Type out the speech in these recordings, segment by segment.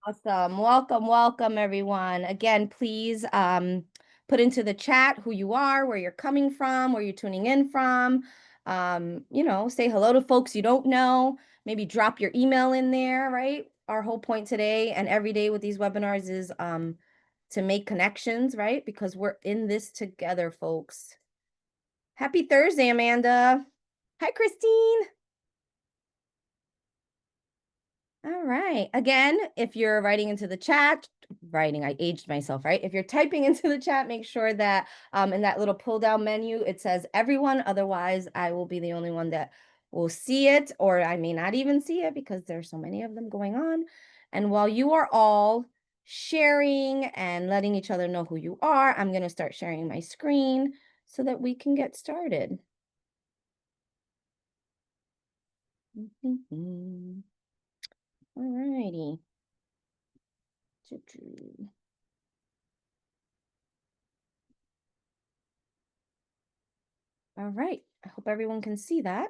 Awesome. Welcome, welcome, everyone. Again, please put into the chat who you are, where you're coming from, where you're tuning in from. Say hello to folks you don't know. Maybe drop your email in there, right? Our whole point today and every day with these webinars is to make connections, right? Because we're in this together, folks. Happy Thursday, Amanda. Hi, Christine. All right. Again, if you're writing into the chat, I aged myself, right? If you're typing into the chat, make sure that in that little pull down menu, it says everyone. Otherwise, I will be the only one that will see it, or I may not even see it because there's so many of them going on. And while you are all sharing and letting each other know who you are, I'm going to start sharing my screen so that we can get started. All righty. All right. I hope everyone can see that.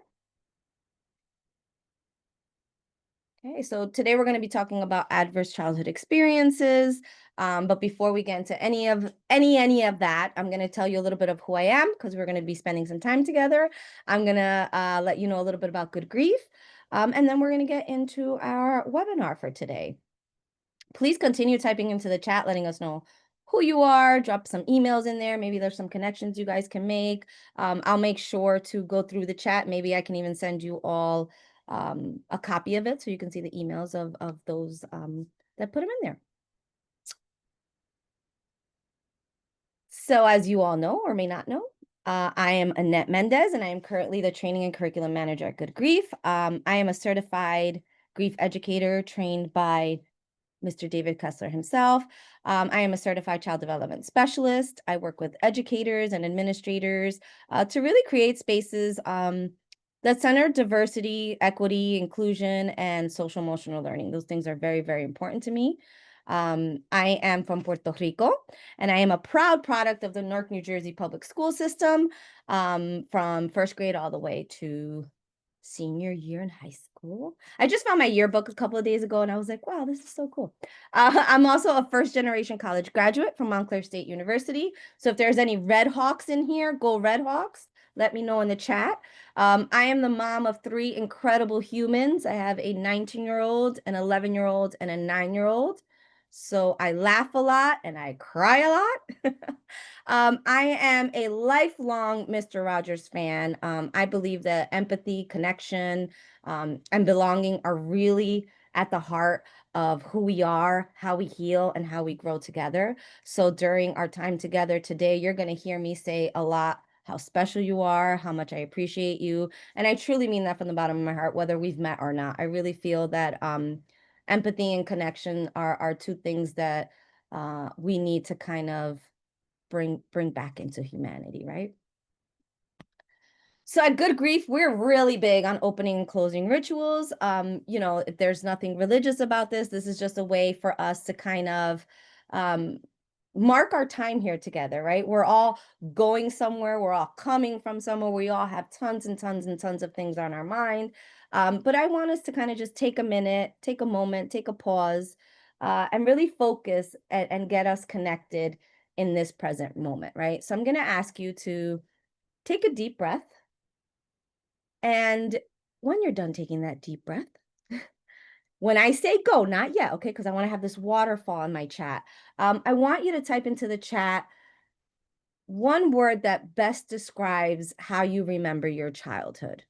Okay, so today we're going to be talking about adverse childhood experiences. But before we get into any of that, I'm going to tell you a little bit of who I am because we're going to be spending some time together. I'm going to let you know a little bit about Good Grief. And then we're going to get into our webinar for today. Please continue typing into the chat, letting us know who you are, drop some emails in there. Maybe there's some connections you guys can make. I'll make sure to go through the chat. Maybe I can even send you all a copy of it so you can see the emails of those that put them in there. So as you all know or may not know, I am Annette Mendez, and I am currently the Training and Curriculum Manager at Good Grief. I am a certified grief educator trained by Mr. David Kessler himself. I am a certified child development specialist. I work with educators and administrators to really create spaces that center diversity, equity, inclusion, and social emotional learning. Those things are very, very important to me. I am from Puerto Rico, and I am a proud product of the Newark, New Jersey public school system from first grade all the way to senior year in high school. I just found my yearbook a couple of days ago and I was like, wow, this is so cool. I'm also a first generation college graduate from Montclair State University. So if there's any Red Hawks in here, go Red Hawks. Let me know in the chat. I am the mom of 3 incredible humans. I have a 19-year-old, an 11-year-old, and a 9-year-old. So I laugh a lot and I cry a lot. I am a lifelong Mr. Rogers fan. I believe that empathy, connection, and belonging are really at the heart of who we are, how we heal, and how we grow together. So during our time together today, you're going to hear me say a lot how special you are, how much I appreciate you. And I truly mean that from the bottom of my heart, whether we've met or not. I really feel that empathy and connection are 2 things that we need to kind of bring back into humanity, right? So at Good Grief, we're really big on opening and closing rituals. There's nothing religious about this. This is just a way for us to kind of mark our time here together, right? We're all going somewhere. We're all coming from somewhere. We all have tons and tons and tons of things on our mind. But I want us to kind of just take a minute, take a moment, take a pause, and really focus and get us connected in this present moment, right? So I'm going to ask you to take a deep breath. And when you're done taking that deep breath, when I say go, not yet, okay, because I want to have this waterfall in my chat. I want you to type into the chat one word that best describes how you remember your childhood.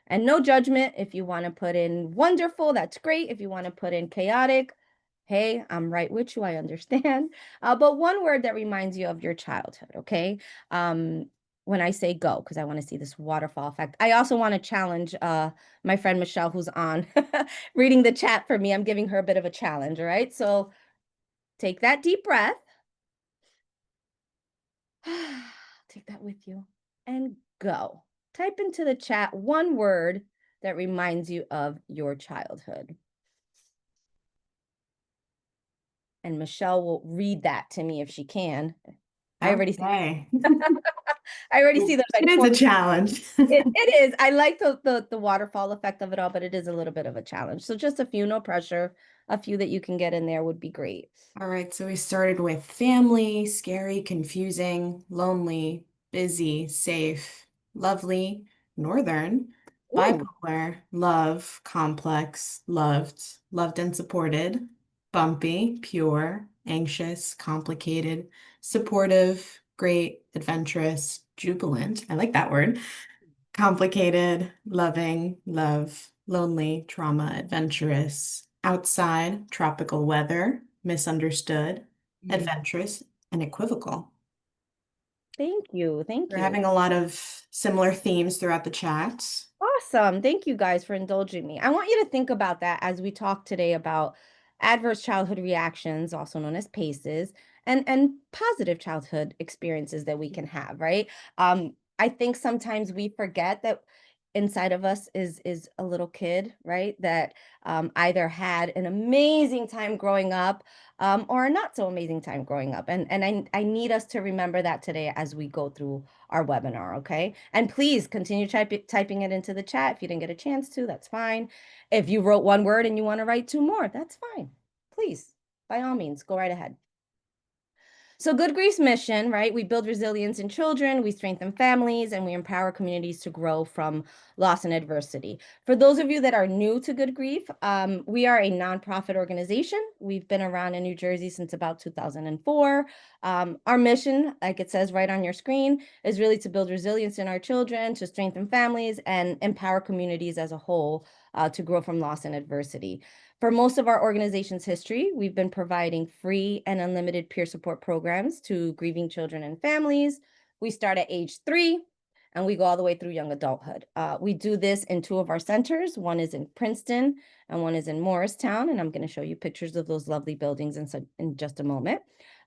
And no judgment. If you want to put in wonderful, that's great. If you want to put in chaotic, hey, I'm right with you. I understand. But one word that reminds you of your childhood, okay? When I say go, because I want to see this waterfall effect. I also want to challenge my friend Michelle, who's on reading the chat for me. I'm giving her a bit of a challenge, all right? So take that deep breath. Take that with you and go. Type into the chat one word that reminds you of your childhood. And Michelle will read that to me if she can. I already see. I already see there's like it is a challenge. it is. I like the waterfall effect of it all, but it is a little bit of a challenge. So just a few, no pressure. a few that you can get in there would be great. All right, so we started with family, scary, confusing, lonely, busy, safe, lovely, northern, Ooh, bipolar, love, complex, loved, loved and supported, bumpy, pure, anxious, complicated, supportive, great, adventurous, jubilant. I like that word. Complicated, loving, love, lonely, trauma, adventurous, outside, tropical weather, misunderstood, mm, adventurous, and equivocal. thank you. Thank We're you. having a lot of similar themes throughout the chat. Awesome. Thank you guys for indulging me. I want you to think about that as we talk today about adverse childhood reactions, also known as PACEs, and positive childhood experiences that we can have, right? I think sometimes we forget that inside of us is a little kid, right? That either had an amazing time growing up or a not so amazing time growing up. And I need us to remember that today as we go through our webinar, okay? And please continue typing it into the chat. If you didn't get a chance to, that's fine. If you wrote one word and you want to write two more, that's fine. Please, by all means, go right ahead. So, Good Grief's mission, right? We build resilience in children, we strengthen families, and we empower communities to grow from loss and adversity. For those of you that are new to Good Grief, we are a nonprofit organization. We've been around in New Jersey since about 2004. Our mission, like it says right on your screen, is really to build resilience in our children, to strengthen families, and empower communities as a whole to grow from loss and adversity. For most of our organization's history, we've been providing free and unlimited peer support programs to grieving children and families. We start at age 3 and we go all the way through young adulthood. We do this in 2 of our centers. One is in Princeton and one is in Morristown. And I'm going to show you pictures of those lovely buildings in just a moment.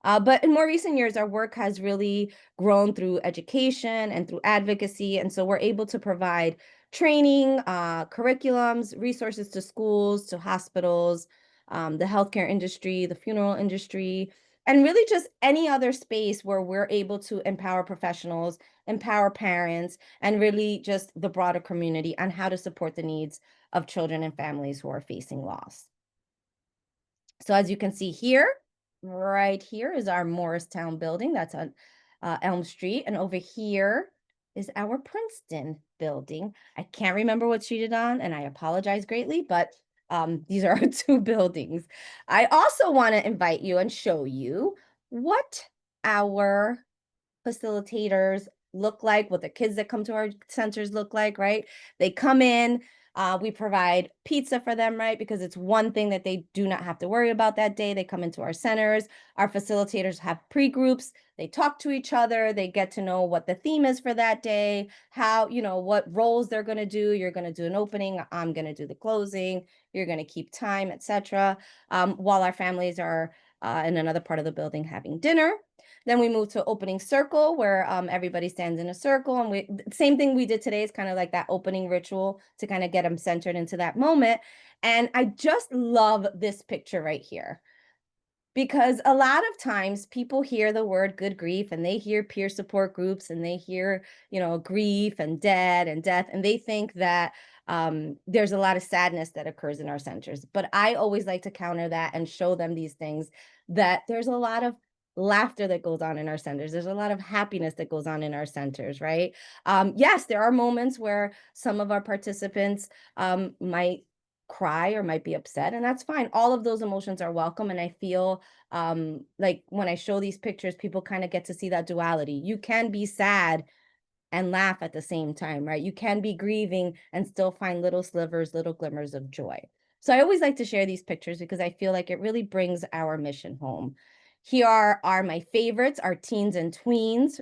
But in more recent years, our work has really grown through education and through advocacy. And so we're able to provide training, curriculums, resources to schools, to hospitals, the healthcare industry, the funeral industry, and really just any other space where we're able to empower professionals, empower parents, and really just the broader community on how to support the needs of children and families who are facing loss. So as you can see here, right here is our Morristown building. That's on Elm Street. And over here is our Princeton building. I can't remember what street it's on, and I apologize greatly, but these are our 2 buildings. I also want to invite you and show you what our facilitators look like, what the kids that come to our centers look like, right? They come in, we provide pizza for them, right? Because it's one thing that they do not have to worry about that day. They come into our centers. Our facilitators have pre-groups. They talk to each other. They get to know what the theme is for that day, how, what roles they're going to do. You're going to do an opening. I'm going to do the closing. You're going to keep time, etc. While our families are in another part of the building having dinner. Then we move to opening circle where everybody stands in a circle. And same thing we did today is kind of like that opening ritual to kind of get them centered into that moment. And I just love this picture right here. Because a lot of times people hear the word good grief and they hear peer support groups and they hear, grief and dead and death, and they think that there's a lot of sadness that occurs in our centers. But I always like to counter that and show them these things that there's a lot of laughter that goes on in our centers. There's a lot of happiness that goes on in our centers, right? Yes, there are moments where some of our participants might cry or might be upset, and that's fine. All of those emotions are welcome, and I feel like when I show these pictures, people kind of get to see that duality. You can be sad and laugh at the same time, right? You can be grieving and still find little slivers, little glimmers of joy. So I always like to share these pictures because I feel like it really brings our mission home. Here are my favorites, our teens and tweens.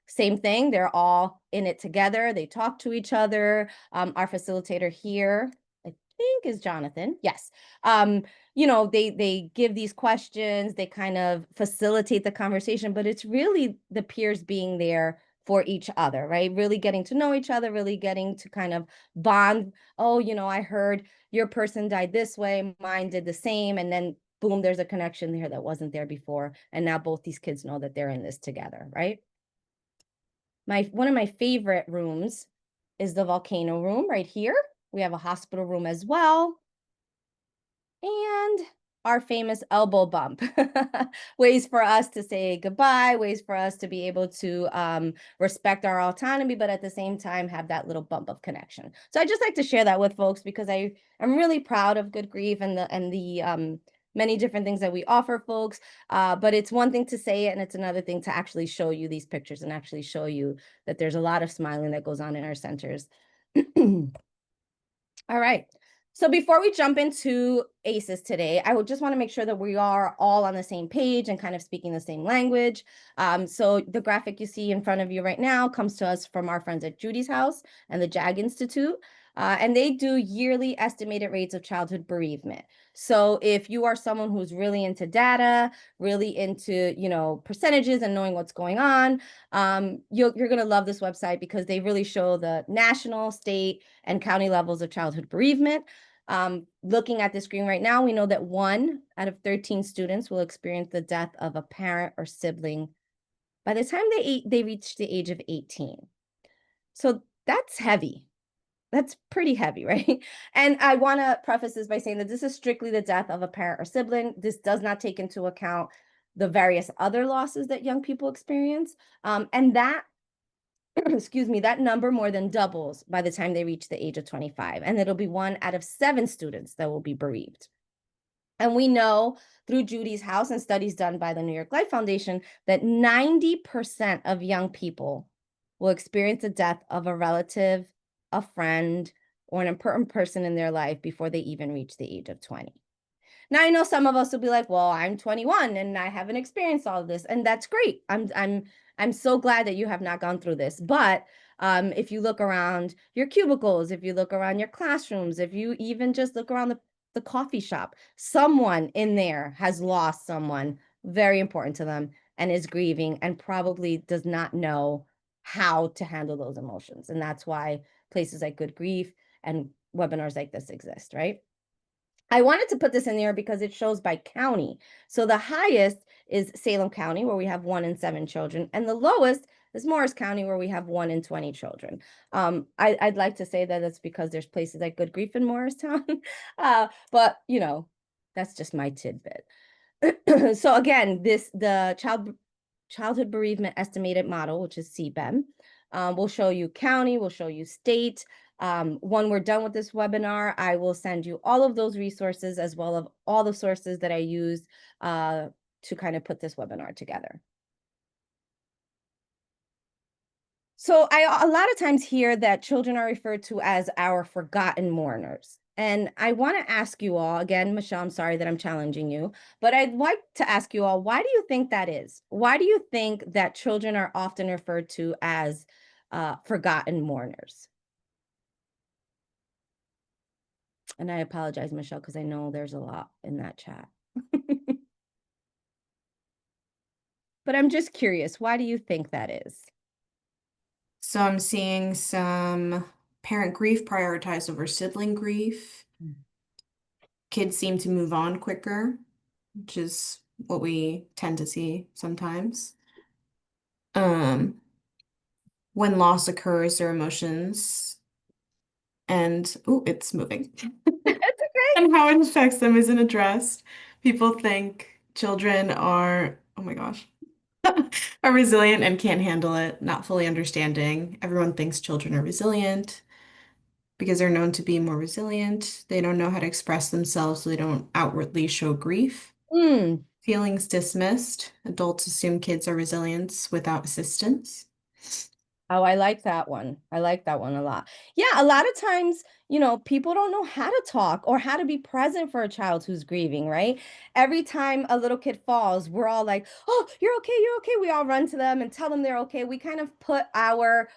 Same thing. They're all in it together. They talk to each other. Our facilitator here, I think, is Jonathan. Yes. They give these questions, they kind of facilitate the conversation, but it's really the peers being there for each other, right? Really getting to know each other, really getting to kind of bond. Oh, I heard your person died this way, mine did the same. And then boom, there's a connection there that wasn't there before. And now both these kids know that they're in this together, right? One of my favorite rooms is the volcano room right here. We have a hospital room as well. and our famous elbow bump, ways for us to say goodbye, ways for us to be able to respect our autonomy, but at the same time have that little bump of connection. So I just like to share that with folks because I'm really proud of Good Grief and the many different things that we offer folks. But it's one thing to say it, and it's another thing to actually show you these pictures and actually show you that there's a lot of smiling that goes on in our centers. All right. So before we jump into ACEs today, I would just want to make sure that we are all on the same page and kind of speaking the same language. So the graphic you see in front of you right now comes to us from our friends at Judy's House and the JAG Institute. And they do yearly estimated rates of childhood bereavement. So if you are someone who's really into data, really into, percentages and knowing what's going on, you're going to love this website because they really show the national, state, and county levels of childhood bereavement. Looking at the screen right now, we know that 1 out of 13 students will experience the death of a parent or sibling by the time they reach the age of 18. So that's heavy. That's pretty heavy, right? And I want to preface this by saying that this is strictly the death of a parent or sibling. This does not take into account the various other losses that young people experience. And that excuse me, that number more than doubles by the time they reach the age of 25. And it'll be 1 out of 7 students that will be bereaved. And we know through Judy's House and studies done by the New York Life Foundation that 90% of young people will experience the death of a relative, a friend, or an important person in their life before they even reach the age of 20. Now I know some of us will be like, "Well, I'm 21 and I haven't experienced all of this," and that's great. I'm so glad that you have not gone through this. But if you look around your cubicles, if you look around your classrooms, if you even just look around the coffee shop, someone in there has lost someone very important to them and is grieving and probably does not know how to handle those emotions. And that's why places like Good Grief and webinars like this exist, right? I wanted to put this in there because it shows by county. So the highest is Salem County, where we have 1 in 7 children, and the lowest is Morris County, where we have 1 in 20 children. I'd like to say that it's because there's places like Good Grief in Morristown, but that's just my tidbit. So again, the childhood bereavement estimated model, which is CBEM, will show you county, will show you state. When we're done with this webinar, I will send you all of those resources as well as all the sources that I used to kind of put this webinar together. So I a lot of times hear that children are referred to as our forgotten mourners. And I want to ask you all, again, Michelle, I'm sorry that I'm challenging you, but I'd like to ask you all, why do you think that is? Why do you think that children are often referred to as forgotten mourners? And I apologize, Michelle, because I know there's a lot in that chat. But I'm just curious, why do you think that is? So I'm seeing some parent grief prioritized over sibling grief. Kids seem to move on quicker, which is what we tend to see sometimes. Um, when loss occurs, their emotions and oh, it's moving. That's okay. And how it affects them isn't addressed. People think children are, oh my gosh, are resilient and can't handle it, not fully understanding. Everyone thinks children are resilient because they're known to be more resilient. They don't know how to express themselves, so they don't outwardly show grief. Mm. Feelings dismissed. Adults assume kids are resilient without assistance. Oh, I like that one. I like that one a lot. Yeah, a lot of times, people don't know how to talk or how to be present for a child who's grieving, right? Every time a little kid falls, we're all like, "Oh, you're okay, you're okay." We all run to them and tell them they're okay. We kind of put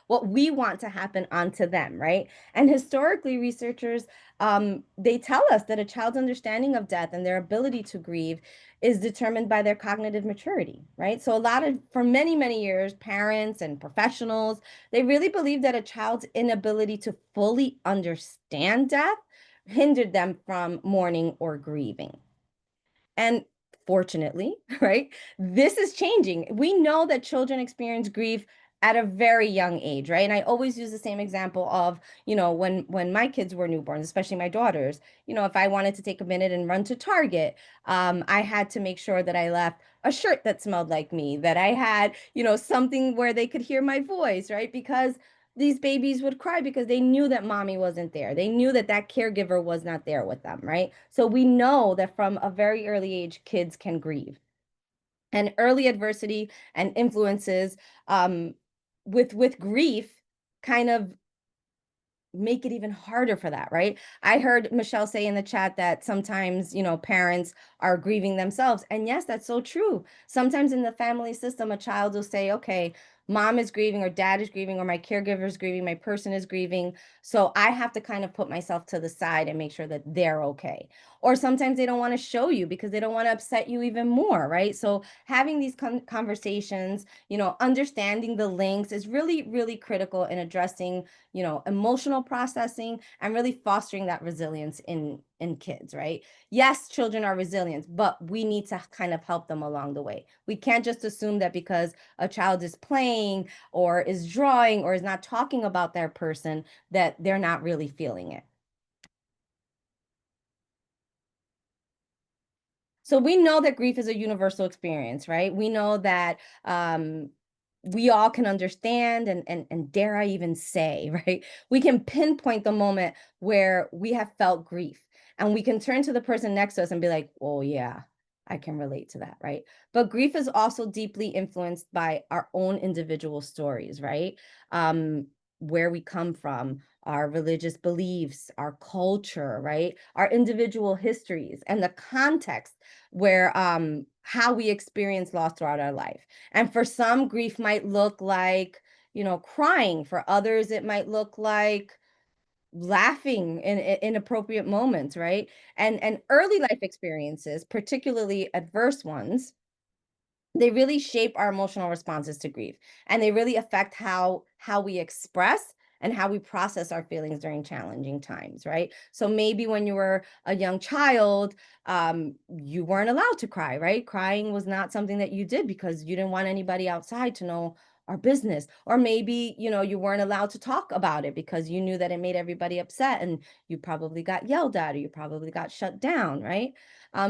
what we want to happen onto them, right? And historically, researchers they tell us that a child's understanding of death and their ability to grieve is determined by their cognitive maturity, right? So for many, many years, parents and professionals, they really believed that a child's inability to fully understand death hindered them from mourning or grieving. And fortunately, right, this is changing. We know that children experience grief at a very young age, right? And I always use the same example of, when my kids were newborns, especially my daughters, if I wanted to take a minute and run to Target, I had to make sure that I left a shirt that smelled like me, that I had, something where they could hear my voice, right? Because these babies would cry because they knew that mommy wasn't there. They knew that that caregiver was not there with them, right? So we know that from a very early age, kids can grieve. And early adversity and influences with grief kind of make it even harder for that, right? I heard Michelle say in the chat that sometimes, parents are grieving themselves. And yes, that's so true. Sometimes in the family system, a child will say, okay, mom is grieving or dad is grieving or my caregiver is grieving, my person is grieving. So I have to kind of put myself to the side and make sure that they're okay. Or sometimes they don't want to show you because they don't want to upset you even more, right? So having these conversations, understanding the links is really, really critical in addressing emotional processing and really fostering that resilience in kids, right? Yes, children are resilient, but we need to kind of help them along the way. We can't just assume that because a child is playing or is drawing or is not talking about their person that they're not really feeling it. So we know that grief is a universal experience, right? We know that we all can understand and dare I even say, right? We can pinpoint the moment where we have felt grief and we can turn to the person next to us and be like, oh yeah, I can relate to that, right? But grief is also deeply influenced by our own individual stories, right? Where we come from, our religious beliefs, our culture, right? Our individual histories and the context where how we experience loss throughout our life. And for some, grief might look like, crying. For others, it might look like laughing in inappropriate moments, right? And early life experiences, particularly adverse ones, they really shape our emotional responses to grief, and they really affect how we express and how we process our feelings during challenging times, right? So maybe when you were a young child, you weren't allowed to cry, right? Crying was not something that you did because you didn't want anybody outside to know our business. Or maybe, you weren't allowed to talk about it because you knew that it made everybody upset and you probably got yelled at or you probably got shut down, right?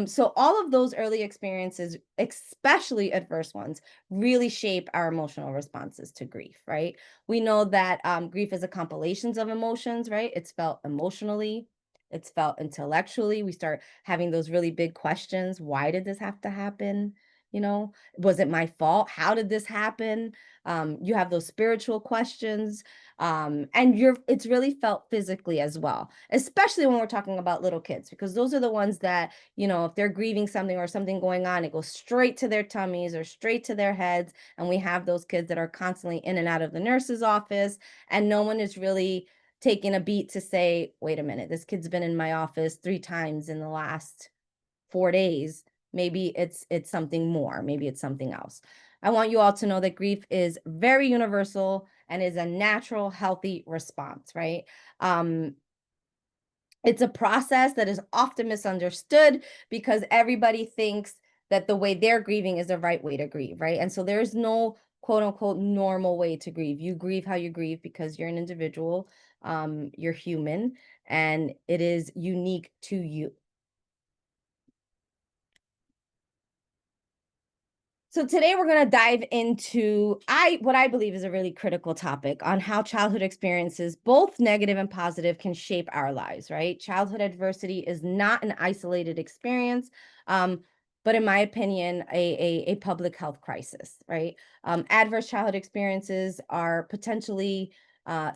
So all of those early experiences, especially adverse ones, really shape our emotional responses to grief, right? We know that grief is a compilations of emotions, right? It's felt emotionally, it's felt intellectually. We start having those really big questions. Why did this have to happen? Was it my fault? How did this happen? You have those spiritual questions. And it's really felt physically as well, especially when we're talking about little kids, because those are the ones that, if they're grieving something or something going on, it goes straight to their tummies or straight to their heads. And we have those kids that are constantly in and out of the nurse's office, and no one is really taking a beat to say, wait a minute, this kid's been in my office 3 times in the last 4 days. Maybe it's something more. Maybe it's something else. I want you all to know that grief is very universal and is a natural, healthy response, right? It's a process that is often misunderstood because everybody thinks that the way they're grieving is the right way to grieve, right? And so there's no quote unquote normal way to grieve. You grieve how you grieve because you're an individual, you're human, and it is unique to you. So today we're going to dive into what I believe is a really critical topic on how childhood experiences, both negative and positive, can shape our lives, right? Childhood adversity is not an isolated experience, but in my opinion, a public health crisis, right? Adverse childhood experiences are potentially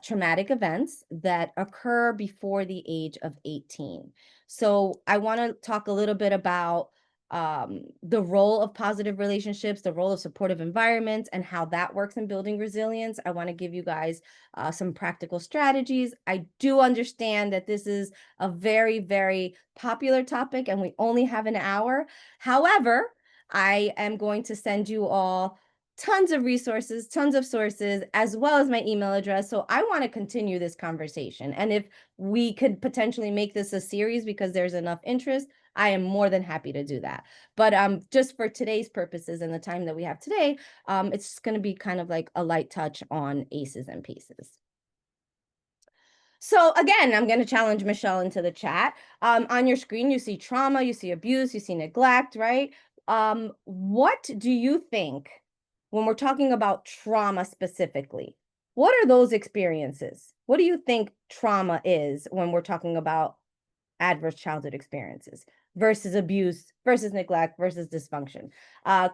traumatic events that occur before the age of 18. So I want to talk a little bit about the role of positive relationships, the role of supportive environments, and how that works in building resilience. I want to give you guys some practical strategies. I do understand that this is a very, very popular topic and we only have an hour. However, I am going to send you all tons of resources, tons of sources, as well as my email address. So I want to continue this conversation. And if we could potentially make this a series because there's enough interest, I am more than happy to do that. But just for today's purposes and the time that we have today, it's going to be kind of like a light touch on ACEs and PACEs. So again, I'm going to challenge Michelle into the chat. On your screen, you see trauma, you see abuse, you see neglect, right? What do you think when we're talking about trauma specifically? What are those experiences? What do you think trauma is when we're talking about adverse childhood experiences versus abuse versus neglect versus dysfunction?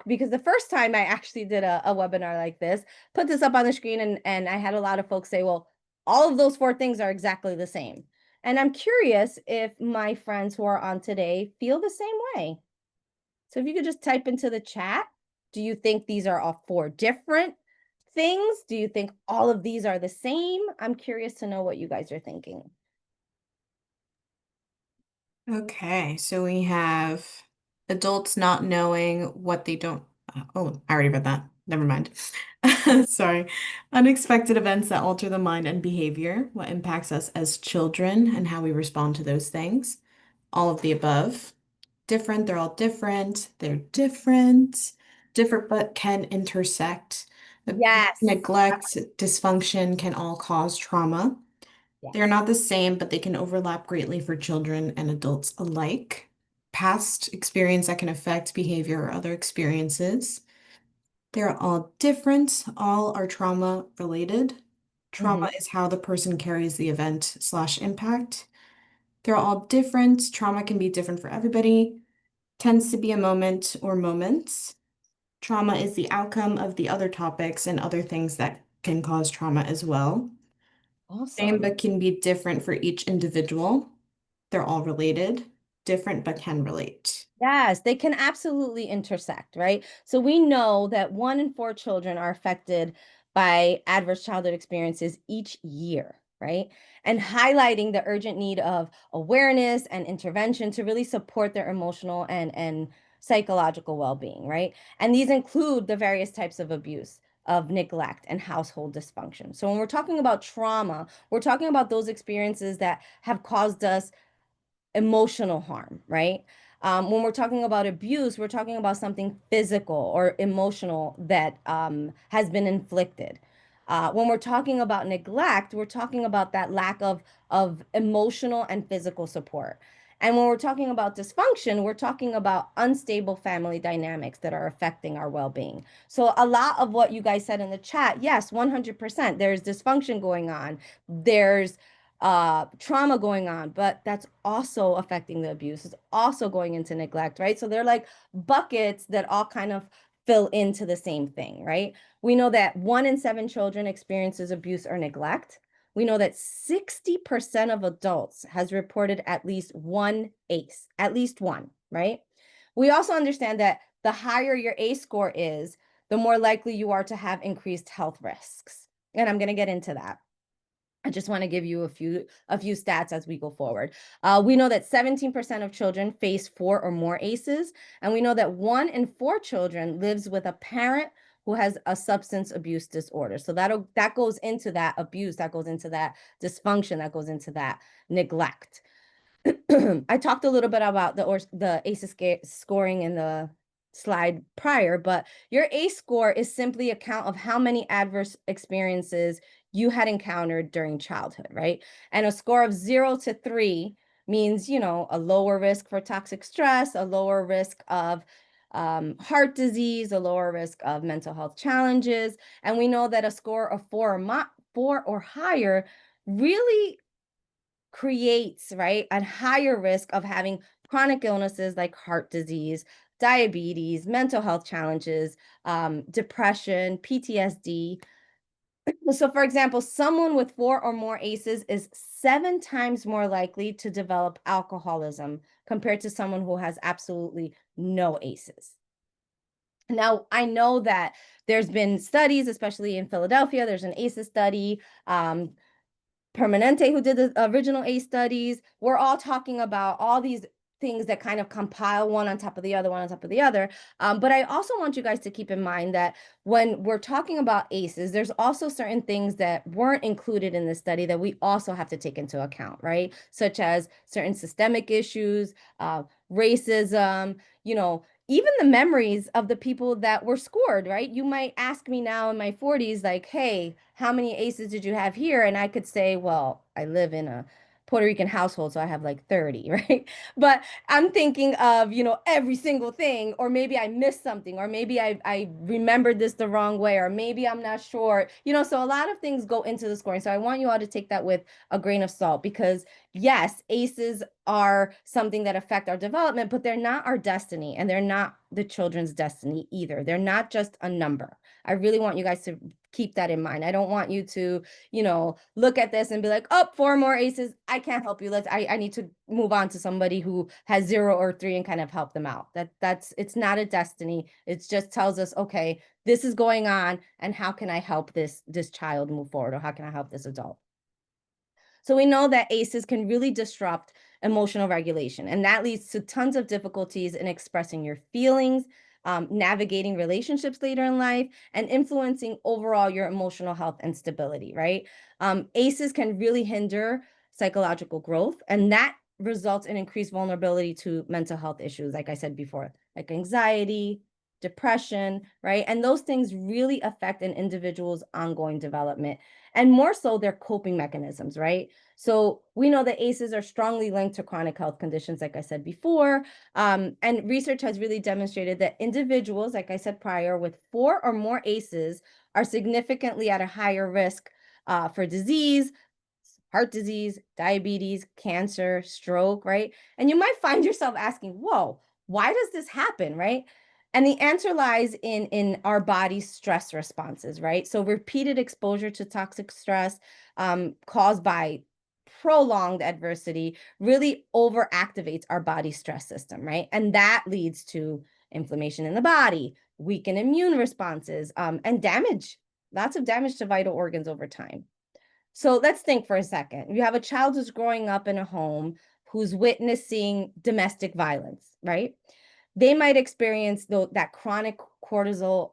Because the first time I actually did a webinar like this, put this up on the screen, and I had a lot of folks say, well, all of those four things are exactly the same. And I'm curious if my friends who are on today feel the same way. So if you could just type into the chat, do you think these are all four different things? Do you think all of these are the same? I'm curious to know what you guys are thinking. Okay, so we have adults not knowing what they don't. Oh, I already read that. Never mind. Sorry. Unexpected events that alter the mind and behavior, what impacts us as children and how we respond to those things. All of the above. Different, they're all different. They're different. Different but can intersect. Yes. Neglect, dysfunction can all cause trauma. They're Yes. not the same, but they can overlap greatly for children and adults alike. Past experience that can affect behavior or other experiences. They're all different. All are trauma related. Trauma Mhm. is how the person carries the event slash impact. They're all different. Trauma can be different for everybody. Tends to be a moment or moments. Trauma is the outcome of the other topics and other things that can cause trauma as well. Same Awesome. but can be different for each individual. They're all related, different but can relate. Yes, they can absolutely intersect, right? So we know that 1 in 4 children are affected by adverse childhood experiences each year, right? And highlighting the urgent need of awareness and intervention to really support their emotional and psychological well-being, right? And these include the various types of abuse, of neglect, and household dysfunction. So when we're talking about trauma, we're talking about those experiences that have caused us emotional harm, right? When we're talking about abuse, we're talking about something physical or emotional that has been inflicted. When we're talking about neglect, we're talking about that lack of emotional and physical support. And when we're talking about dysfunction, we're talking about unstable family dynamics that are affecting our well-being. So a lot of what you guys said in the chat, yes, 100%. There's dysfunction going on. There's trauma going on, but that's also affecting the abuse. It's also going into neglect, right? So they're like buckets that all kind of fill into the same thing, right? We know that 1 in 7 children experiences abuse or neglect. We know that 60% of adults has reported at least one ACE, at least one, right? We also understand that the higher your ACE score is, the more likely you are to have increased health risks. And I'm going to get into that. I just want to give you a few stats as we go forward. We know that 17% of children face 4 or more ACEs, and we know that 1 in 4 children lives with a parent who has a substance abuse disorder. So that goes into that abuse, that goes into that dysfunction, that goes into that neglect. I talked a little bit about the ACEs scoring in the slide prior, but your ACE score is simply a count of how many adverse experiences you had encountered during childhood, right? And a score of 0 to 3 means, a lower risk for toxic stress, a lower risk of heart disease, a lower risk of mental health challenges. And we know that a score of 4 or higher really creates, right, a higher risk of having chronic illnesses like heart disease, diabetes, mental health challenges, depression, PTSD. So, for example, someone with 4 or more ACEs is 7 times more likely to develop alcoholism compared to someone who has absolutely no ACEs. Now, I know that there's been studies, especially in Philadelphia, there's an ACEs study. Permanente, who did the original ACE studies, we're all talking about all these things that kind of compile one on top of the other, one on top of the other. But I also want you guys to keep in mind that when we're talking about ACEs, there's also certain things that weren't included in the study that we also have to take into account, right? Such as certain systemic issues, racism, even the memories of the people that were scored, right? You might ask me now in my 40s, like, hey, how many ACEs did you have here? And I could say, well, I live in a Puerto Rican household, so I have like 30, right? But I'm thinking of, every single thing, or maybe I missed something, or maybe I remembered this the wrong way, or maybe I'm not sure, so a lot of things go into the scoring. So I want you all to take that with a grain of salt, because yes, ACEs are something that affect our development, but they're not our destiny, and they're not the children's destiny either. They're not just a number. I really want you guys to keep that in mind. I don't want you to, look at this and be like, oh, 4 more ACEs. I can't help you. I need to move on to somebody who has 0 or 3 and kind of help them out. It's not a destiny. It just tells us, okay, this is going on, and how can I help this child move forward, or how can I help this adult? So we know that ACEs can really disrupt emotional regulation, and that leads to tons of difficulties in expressing your feelings, navigating relationships later in life, and influencing overall your emotional health and stability, right? ACEs can really hinder psychological growth, and that results in increased vulnerability to mental health issues, like I said before, like anxiety, depression, right? And those things really affect an individual's ongoing development, and more so their coping mechanisms, right? So we know that ACEs are strongly linked to chronic health conditions, like I said before. And research has really demonstrated that individuals, like I said prior, with 4 or more ACEs are significantly at a higher risk for disease, heart disease, diabetes, cancer, stroke, right? And you might find yourself asking, whoa, why does this happen, right? And the answer lies in our body's stress responses, right? So repeated exposure to toxic stress caused by prolonged adversity really overactivates our body stress system, right? And that leads to inflammation in the body, weakened immune responses, and damage, lots of damage to vital organs over time. So let's think for a second. You have a child who's growing up in a home who's witnessing domestic violence, right? They might experience that chronic cortisol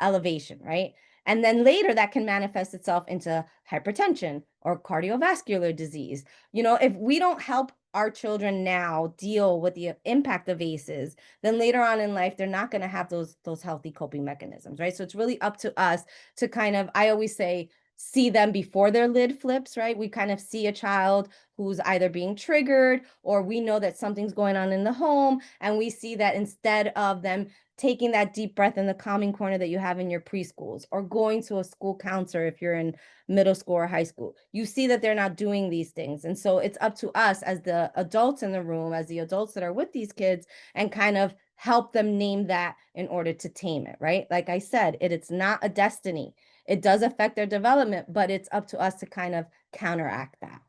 elevation, right? And then later that can manifest itself into hypertension or cardiovascular disease. If we don't help our children now deal with the impact of ACEs, then later on in life, they're not going to have those healthy coping mechanisms, right? So it's really up to us to kind of, I always say, see them before their lid flips, right? We kind of see a child who's either being triggered, or we know that something's going on in the home, and we see that instead of them taking that deep breath in the calming corner that you have in your preschools, or going to a school counselor if you're in middle school or high school, you see that they're not doing these things. And so it's up to us as the adults in the room, as the adults that are with these kids, and kind of help them name that in order to tame it, right? Like I said, it's not a destiny. It does affect their development, but it's up to us to kind of counteract that.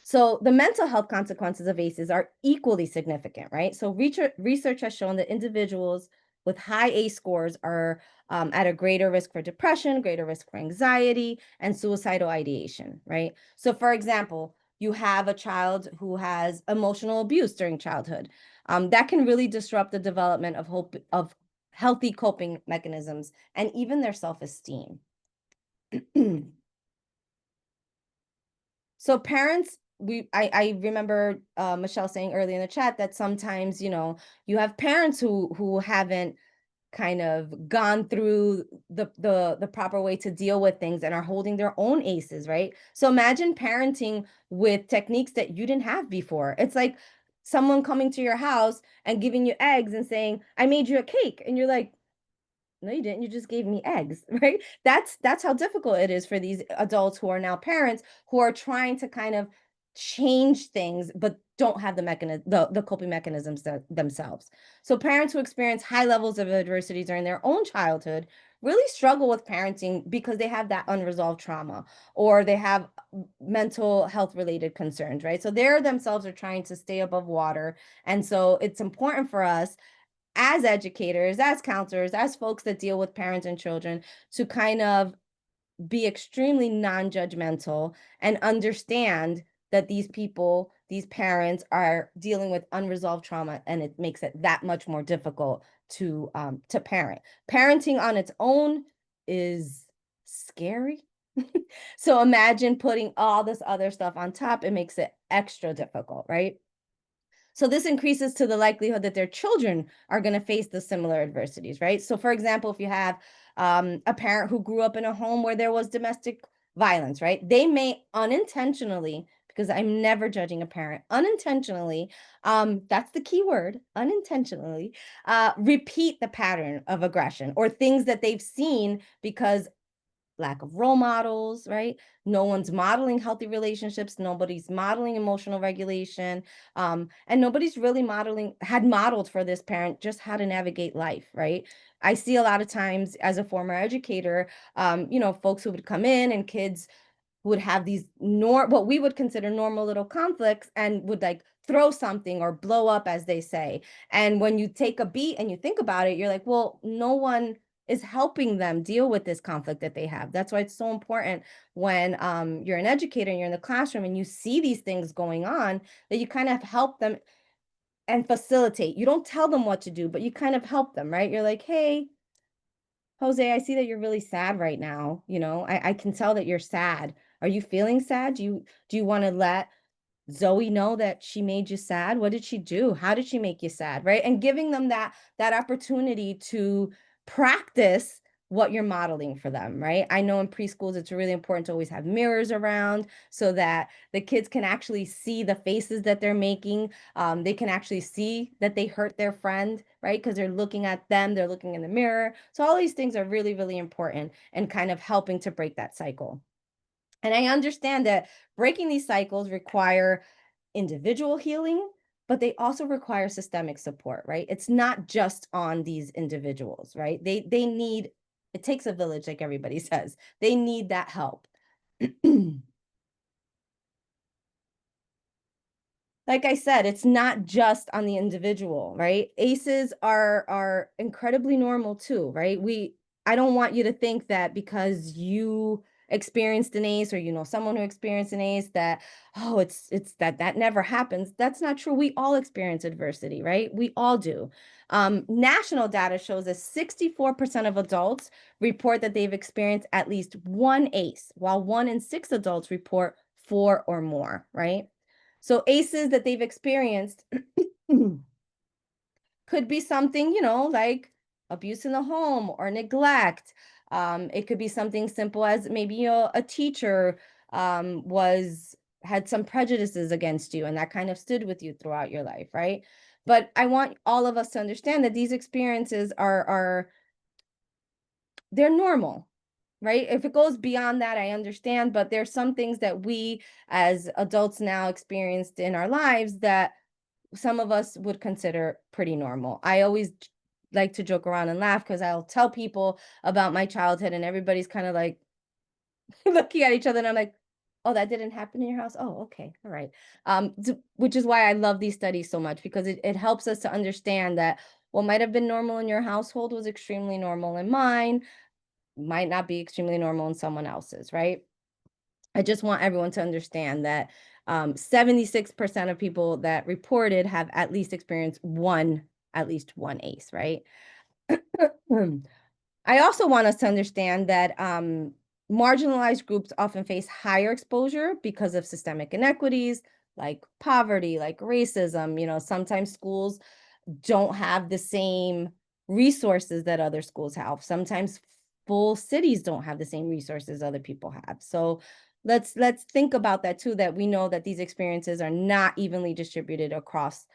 So the mental health consequences of ACEs are equally significant, right? So research has shown that individuals with high ACE scores are at a greater risk for depression, greater risk for anxiety, and suicidal ideation, right? So for example, you have a child who has emotional abuse during childhood. That can really disrupt the development of healthy coping mechanisms and even their self-esteem. So parents, I remember Michelle saying earlier in the chat that sometimes, you have parents who haven't kind of gone through the proper way to deal with things and are holding their own ACEs, right? So imagine parenting with techniques that you didn't have before. It's like someone coming to your house and giving you eggs and saying, I made you a cake. And you're like, no, you didn't. You just gave me eggs, right? That's how difficult it is for these adults who are now parents, who are trying to kind of change things but don't have the coping mechanisms themselves. So parents who experience high levels of adversity during their own childhood really struggle with parenting because they have that unresolved trauma, or they have mental health related concerns, right? So they themselves are trying to stay above water. And so it's important for us as educators, as counselors, as folks that deal with parents and children, to kind of be extremely non-judgmental and understand that these people, these parents are dealing with unresolved trauma, and it makes it that much more difficult to parent. Parenting on its own is scary. So imagine putting all this other stuff on top, it makes it extra difficult, right? So this increases to the likelihood that their children are going to face the similar adversities, right? So for example, if you have a parent who grew up in a home where there was domestic violence, right? They may unintentionally, because I'm never judging a parent, unintentionally, that's the key word, unintentionally, repeat the pattern of aggression or things that they've seen because lack of role models, right? No one's modeling healthy relationships. Nobody's modeling emotional regulation. And nobody's really had modeled for this parent just how to navigate life, right? I see a lot of times as a former educator, folks who would come in and kids would have these what we would consider normal little conflicts and would like throw something or blow up, as they say. And when you take a beat and you think about it, you're like, well, no one is helping them deal with this conflict that they have. That's why it's so important when you're an educator and you're in the classroom and you see these things going on, that you kind of help them and facilitate. You don't tell them what to do, but you kind of help them, right? You're like, hey, Jose, I see that you're really sad right now. I can tell that you're sad. Are you feeling sad? Do you want to let Zoe know that she made you sad? What did she do? How did she make you sad? Right. And giving them that opportunity to practice what you're modeling for them, right? I know in preschools it's really important to always have mirrors around so that the kids can actually see the faces that they're making. They can actually see that they hurt their friend, right? Because they're looking at them, they're looking in the mirror. So all these things are really, really important and kind of helping to break that cycle. And I understand that breaking these cycles require individual healing, but they also require systemic support, right? It's not just on these individuals, right? They need, it takes a village, like everybody says. They need that help. Like I said, it's not just on the individual, right? ACEs are incredibly normal too, right? I don't want you to think that because you experienced an ACE or someone who experienced an ACE that, oh, it's that never happens. That's not true. We all experience adversity, right? We all do. National data shows that 64% of adults report that they've experienced at least one ACE, while 1 in 6 adults report 4 or more, right? So ACEs that they've experienced could be something, like abuse in the home or neglect. It could be something simple as maybe a teacher had some prejudices against you and that kind of stood with you throughout your life, right? But I want all of us to understand that these experiences they're normal, right? If it goes beyond that, I understand, but there's some things that we as adults now experienced in our lives that some of us would consider pretty normal. I always like to joke around and laugh because I'll tell people about my childhood and everybody's kind of like looking at each other and I'm like, oh, that didn't happen in your house? Oh, okay. All right. Which is why I love these studies so much because it helps us to understand that what might have been normal in your household was extremely normal in mine, might not be extremely normal in someone else's, right? I just want everyone to understand that 76% of people that reported have at least one ACE, right? I also want us to understand that marginalized groups often face higher exposure because of systemic inequities like poverty, like racism. Sometimes schools don't have the same resources that other schools have. Sometimes full cities don't have the same resources other people have. So let's think about that too, that we know that these experiences are not evenly distributed across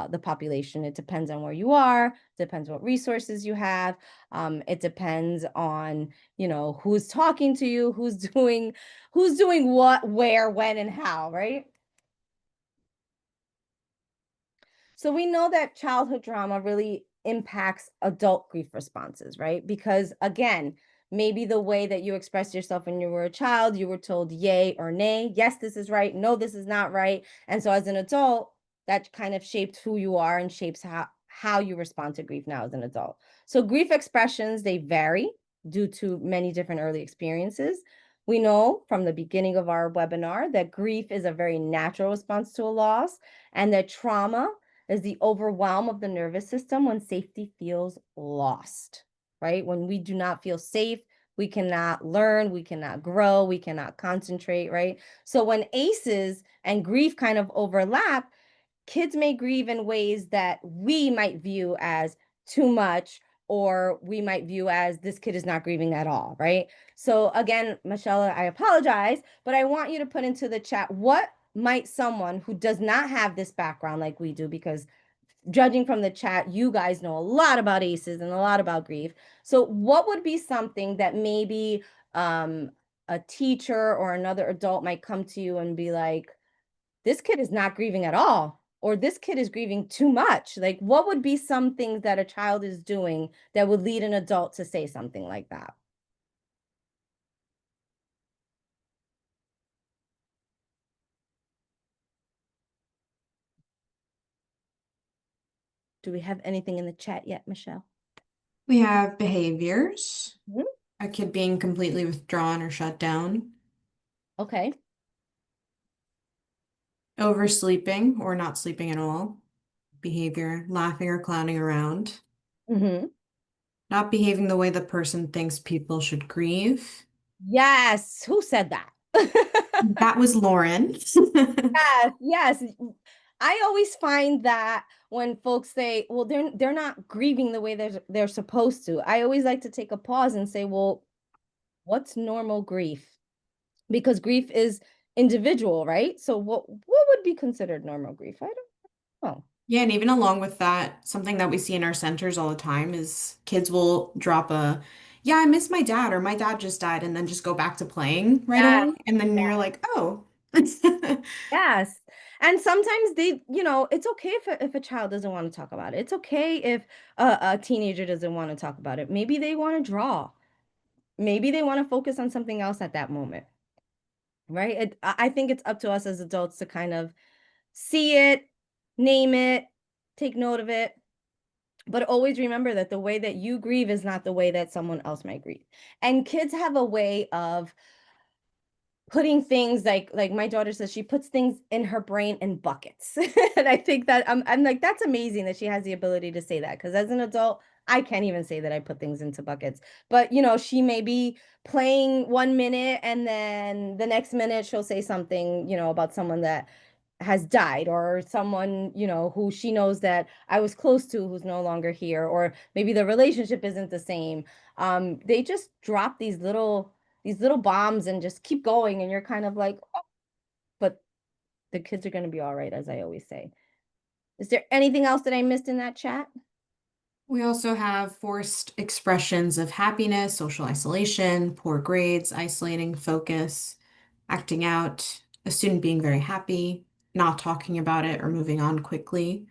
the population. It depends on where you are, depends what resources you have. It depends on, who's talking to you, who's doing what, where, when, and how, right? So we know that childhood trauma really impacts adult grief responses, right? Because again, maybe the way that you expressed yourself when you were a child, you were told yay or nay. Yes, this is right. No, this is not right. And so as an adult, that kind of shaped who you are and shapes how you respond to grief now as an adult. So grief expressions, they vary due to many different early experiences. We know from the beginning of our webinar that grief is a very natural response to a loss, and that trauma is the overwhelm of the nervous system when safety feels lost, right? When we do not feel safe, we cannot learn, we cannot grow, we cannot concentrate, right? So when ACEs and grief kind of overlap, kids may grieve in ways that we might view as too much, or we might view as this kid is not grieving at all, right? So again, Michelle, I apologize, but I want you to put into the chat, what might someone who does not have this background like we do, because judging from the chat, you guys know a lot about ACEs and a lot about grief. So what would be something that maybe a teacher or another adult might come to you and be like, this kid is not grieving at all, or this kid is grieving too much? Like, what would be some things that a child is doing that would lead an adult to say something like that? Do we have anything in the chat yet, Michelle? We have behaviors, Mhm. a kid being completely withdrawn or shut down, Okay. oversleeping or not sleeping at all, behavior, laughing or clowning around, Hmm. not behaving the way the person thinks people should grieve. Yes. Who said that? That was Lauren. Yes, yes. I always find that when folks say, well, they're not grieving the way they're supposed to, I always like to take a pause and say, well, what's normal grief? Because grief is individual, right? So what would be considered normal grief? I don't know. Yeah, and even along with that, something that we see in our centers all the time is kids will drop a, yeah, I miss my dad, or my dad just died, and then just go back to playing right Yes, away. And then you're yes, like, oh. yes. And sometimes it's okay if a child doesn't want to talk about it. It's okay if a teenager doesn't want to talk about it. Maybe they want to draw. Maybe they want to focus on something else at that moment, right? I think it's up to us as adults to kind of see it, name it, take note of it, but always remember that the way that you grieve is not the way that someone else might grieve. And kids have a way of putting things, like my daughter says, she puts things in her brain in buckets. And I think that I'm like, that's amazing that she has the ability to say that, because as an adult, I can't even say that I put things into buckets. But she may be playing 1 minute, and then the next minute she'll say something, about someone that has died, or someone, who she knows that I was close to who's no longer here, or maybe the relationship isn't the same. They just drop these little bombs and just keep going, and you're kind of like, oh, but the kids are going to be all right, as I always say. Is there anything else that I missed in that chat? We also have forced expressions of happiness, social isolation, poor grades, isolating focus, acting out, a student being very happy, not talking about it or moving on quickly,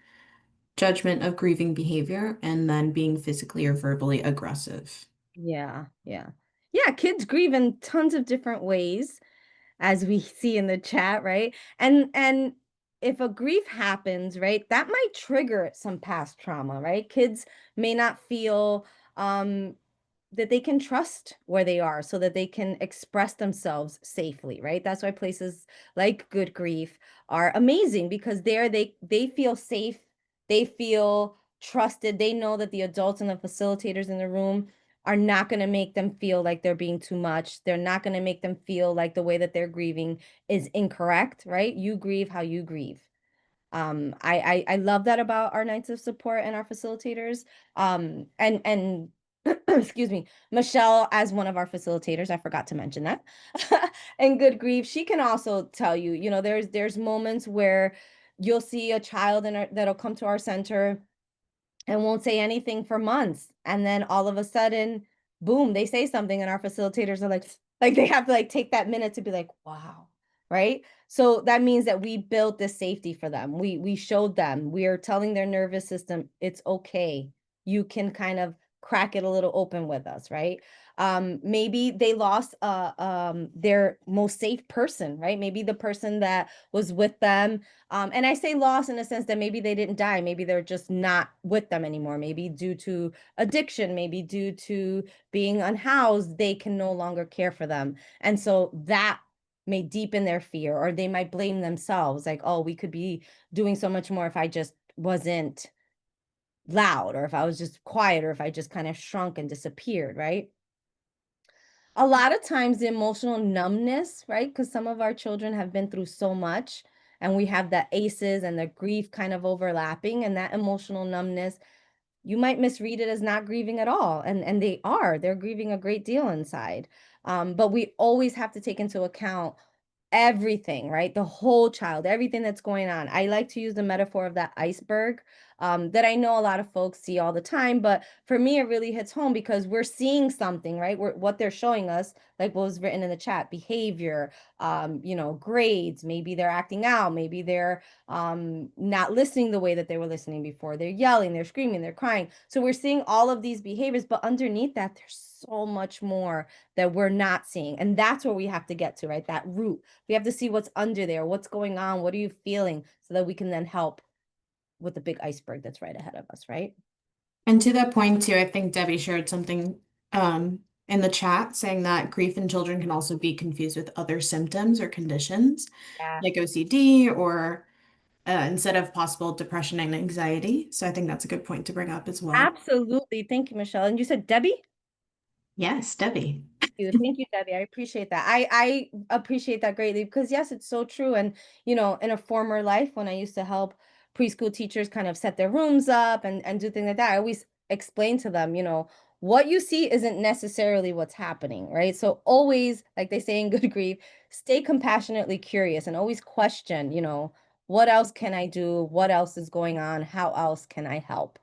judgment of grieving behavior, and then being physically or verbally aggressive. Yeah, yeah. Yeah, kids grieve in tons of different ways, as we see in the chat, right? And if a grief happens, right, that might trigger some past trauma, right? Kids may not feel that they can trust where they are, so that they can express themselves safely, right? That's why places like Good Grief are amazing, because there they feel safe, they feel trusted, they know that the adults and the facilitators in the room are not going to make them feel like they're being too much. They're not going to make them feel like the way that they're grieving is incorrect, right? You grieve how you grieve. I love that about our nights of support and our facilitators. And excuse me, Michelle, as one of our facilitators, I forgot to mention that. And Good Grief, she can also tell you, there's moments where you'll see a child that'll come to our center and won't say anything for months. And then all of a sudden, boom, they say something, and our facilitators are like they have to like take that minute to be like, wow, right? So that means that we built this safety for them. We showed them, we are telling their nervous system, it's okay. You can kind of crack it a little open with us, right? Maybe they lost their most safe person, right? Maybe the person that was with them. And I say lost in a sense that maybe they didn't die, maybe they're just not with them anymore, maybe due to addiction, maybe due to being unhoused, they can no longer care for them. And so that may deepen their fear, or they might blame themselves, like, oh, we could be doing so much more if I just wasn't loud, or if I was just quiet, or if I just kind of shrunk and disappeared, right? A lot of times the emotional numbness, right? Because some of our children have been through so much, and we have the ACEs and the grief kind of overlapping, and that emotional numbness, you might misread it as not grieving at all. And they're grieving a great deal inside. But we always have to take into account everything, right? The whole child, everything that's going on. I like to use the metaphor of that iceberg, that I know a lot of folks see all the time, but for me, it really hits home because we're seeing something, right? What they're showing us, like what was written in the chat, behavior, grades, maybe they're acting out, maybe they're not listening the way that they were listening before. They're yelling, they're screaming, they're crying. So we're seeing all of these behaviors, but underneath that, there's so much more that we're not seeing. And that's where we have to get to, right? That root. We have to see what's under there, what's going on, what are you feeling, so that we can then help with the big iceberg that's right ahead of us, right? And to that point too, I think Debbie shared something in the chat saying that grief in children can also be confused with other symptoms or conditions Yeah. like OCD or instead of possible depression and anxiety. So I think that's a good point to bring up as well. Absolutely. Thank you, Michelle. And you said Debbie? Yes, Debbie. You. Thank you, Debbie. I appreciate that. I appreciate that greatly because yes, it's so true. And in a former life when I used to help preschool teachers kind of set their rooms up and do things like that, I always explain to them, what you see isn't necessarily what's happening, right? So always, like they say in Good Grief, stay compassionately curious and always question, what else can I do? What else is going on? How else can I help?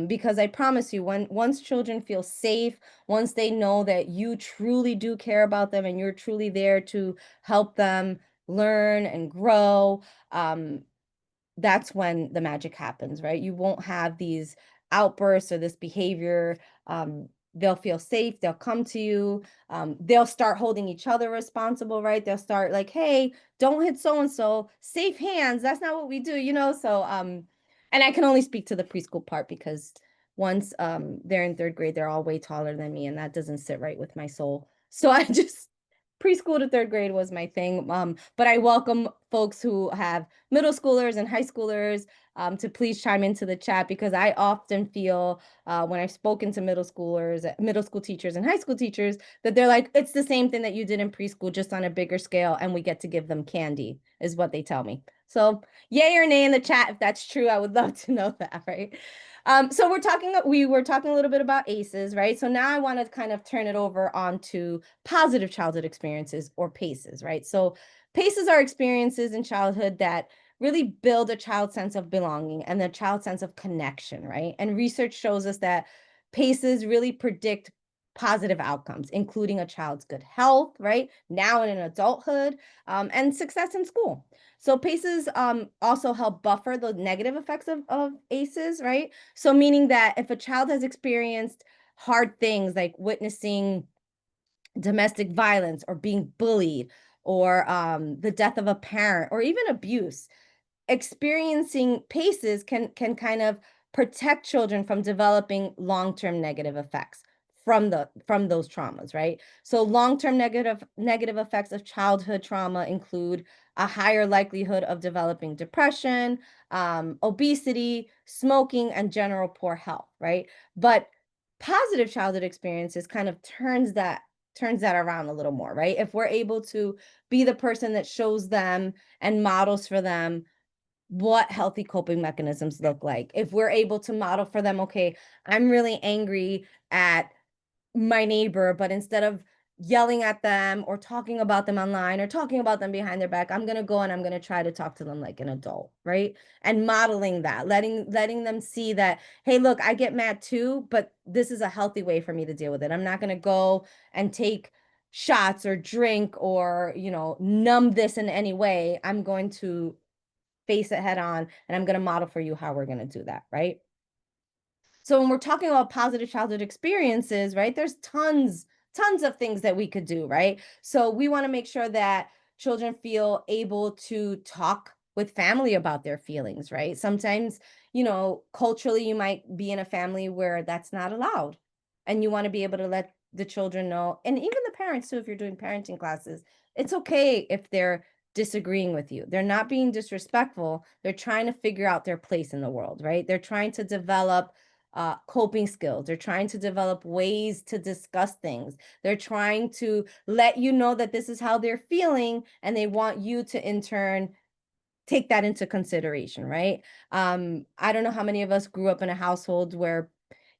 Because I promise you, once children feel safe, once they know that you truly do care about them and you're truly there to help them learn and grow, that's when the magic happens, right? You won't have these outbursts or this behavior. They'll feel safe, they'll come to you, they'll start holding each other responsible, right? They'll start like, hey, don't hit so and so, safe hands, that's not what we do, so and I can only speak to the preschool part because once they're in third grade, they're all way taller than me, and that doesn't sit right with my soul. So I just preschool to third grade was my thing. But I welcome folks who have middle schoolers and high schoolers to please chime into the chat, because I often feel when I've spoken to middle schoolers, middle school teachers, and high school teachers, that they're like, it's the same thing that you did in preschool, just on a bigger scale, and we get to give them candy, is what they tell me. So, yay or nay in the chat if that's true. I would love to know that, right? So we were talking a little bit about ACEs, right? So now I want to kind of turn it over onto positive childhood experiences, or PACEs, right? So PACEs are experiences in childhood that really build a child's sense of belonging and the child's sense of connection, right? And research shows us that PACEs really predict positive outcomes, including a child's good health, right? Now in adulthood, and success in school. So PACEs also help buffer the negative effects of ACEs, right? So meaning that if a child has experienced hard things like witnessing domestic violence or being bullied, or the death of a parent, or even abuse, experiencing PACEs can kind of protect children from developing long-term negative effects from those traumas, right? So long-term negative effects of childhood trauma include a higher likelihood of developing depression, obesity, smoking, and general poor health, right? But positive childhood experiences kind of turns that around a little more, right? If we're able to be the person that shows them and models for them what healthy coping mechanisms look like. If we're able to model for them, okay, I'm really angry at my neighbor, but instead of yelling at them or talking about them online or talking about them behind their back, I'm going to go and I'm going to try to talk to them like an adult, right? And modeling that, letting them see that, hey, look, I get mad too, but this is a healthy way for me to deal with it. I'm not going to go and take shots or drink or, numb this in any way. I'm going to face it head on, and I'm going to model for you how we're going to do that, right? So when we're talking about positive childhood experiences, right, there's tons of things that we could do, right? So we want to make sure that children feel able to talk with family about their feelings, right? Sometimes, culturally, you might be in a family where that's not allowed. And you want to be able to let the children know, and even the parents too, if you're doing parenting classes, it's okay if they're disagreeing with you. They're not being disrespectful. They're trying to figure out their place in the world, right? They're trying to develop coping skills. They're trying to develop ways to discuss things. They're trying to let you know that this is how they're feeling, and they want you to, in turn, take that into consideration, right? I don't know how many of us grew up in a household where,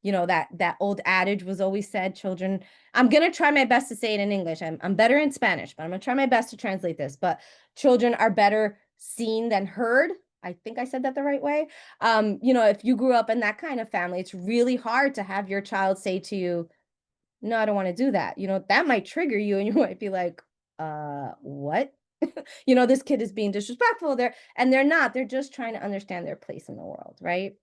that old adage was always said, children, I'm gonna try my best to say it in English. I'm better in Spanish, but I'm gonna try my best to translate this. But children are better seen than heard. I think I said that the right way. If you grew up in that kind of family, it's really hard to have your child say to you, no, I don't want to do that. That might trigger you, and you might be like, what? This kid is being disrespectful there, and they're not. They're just trying to understand their place in the world, right?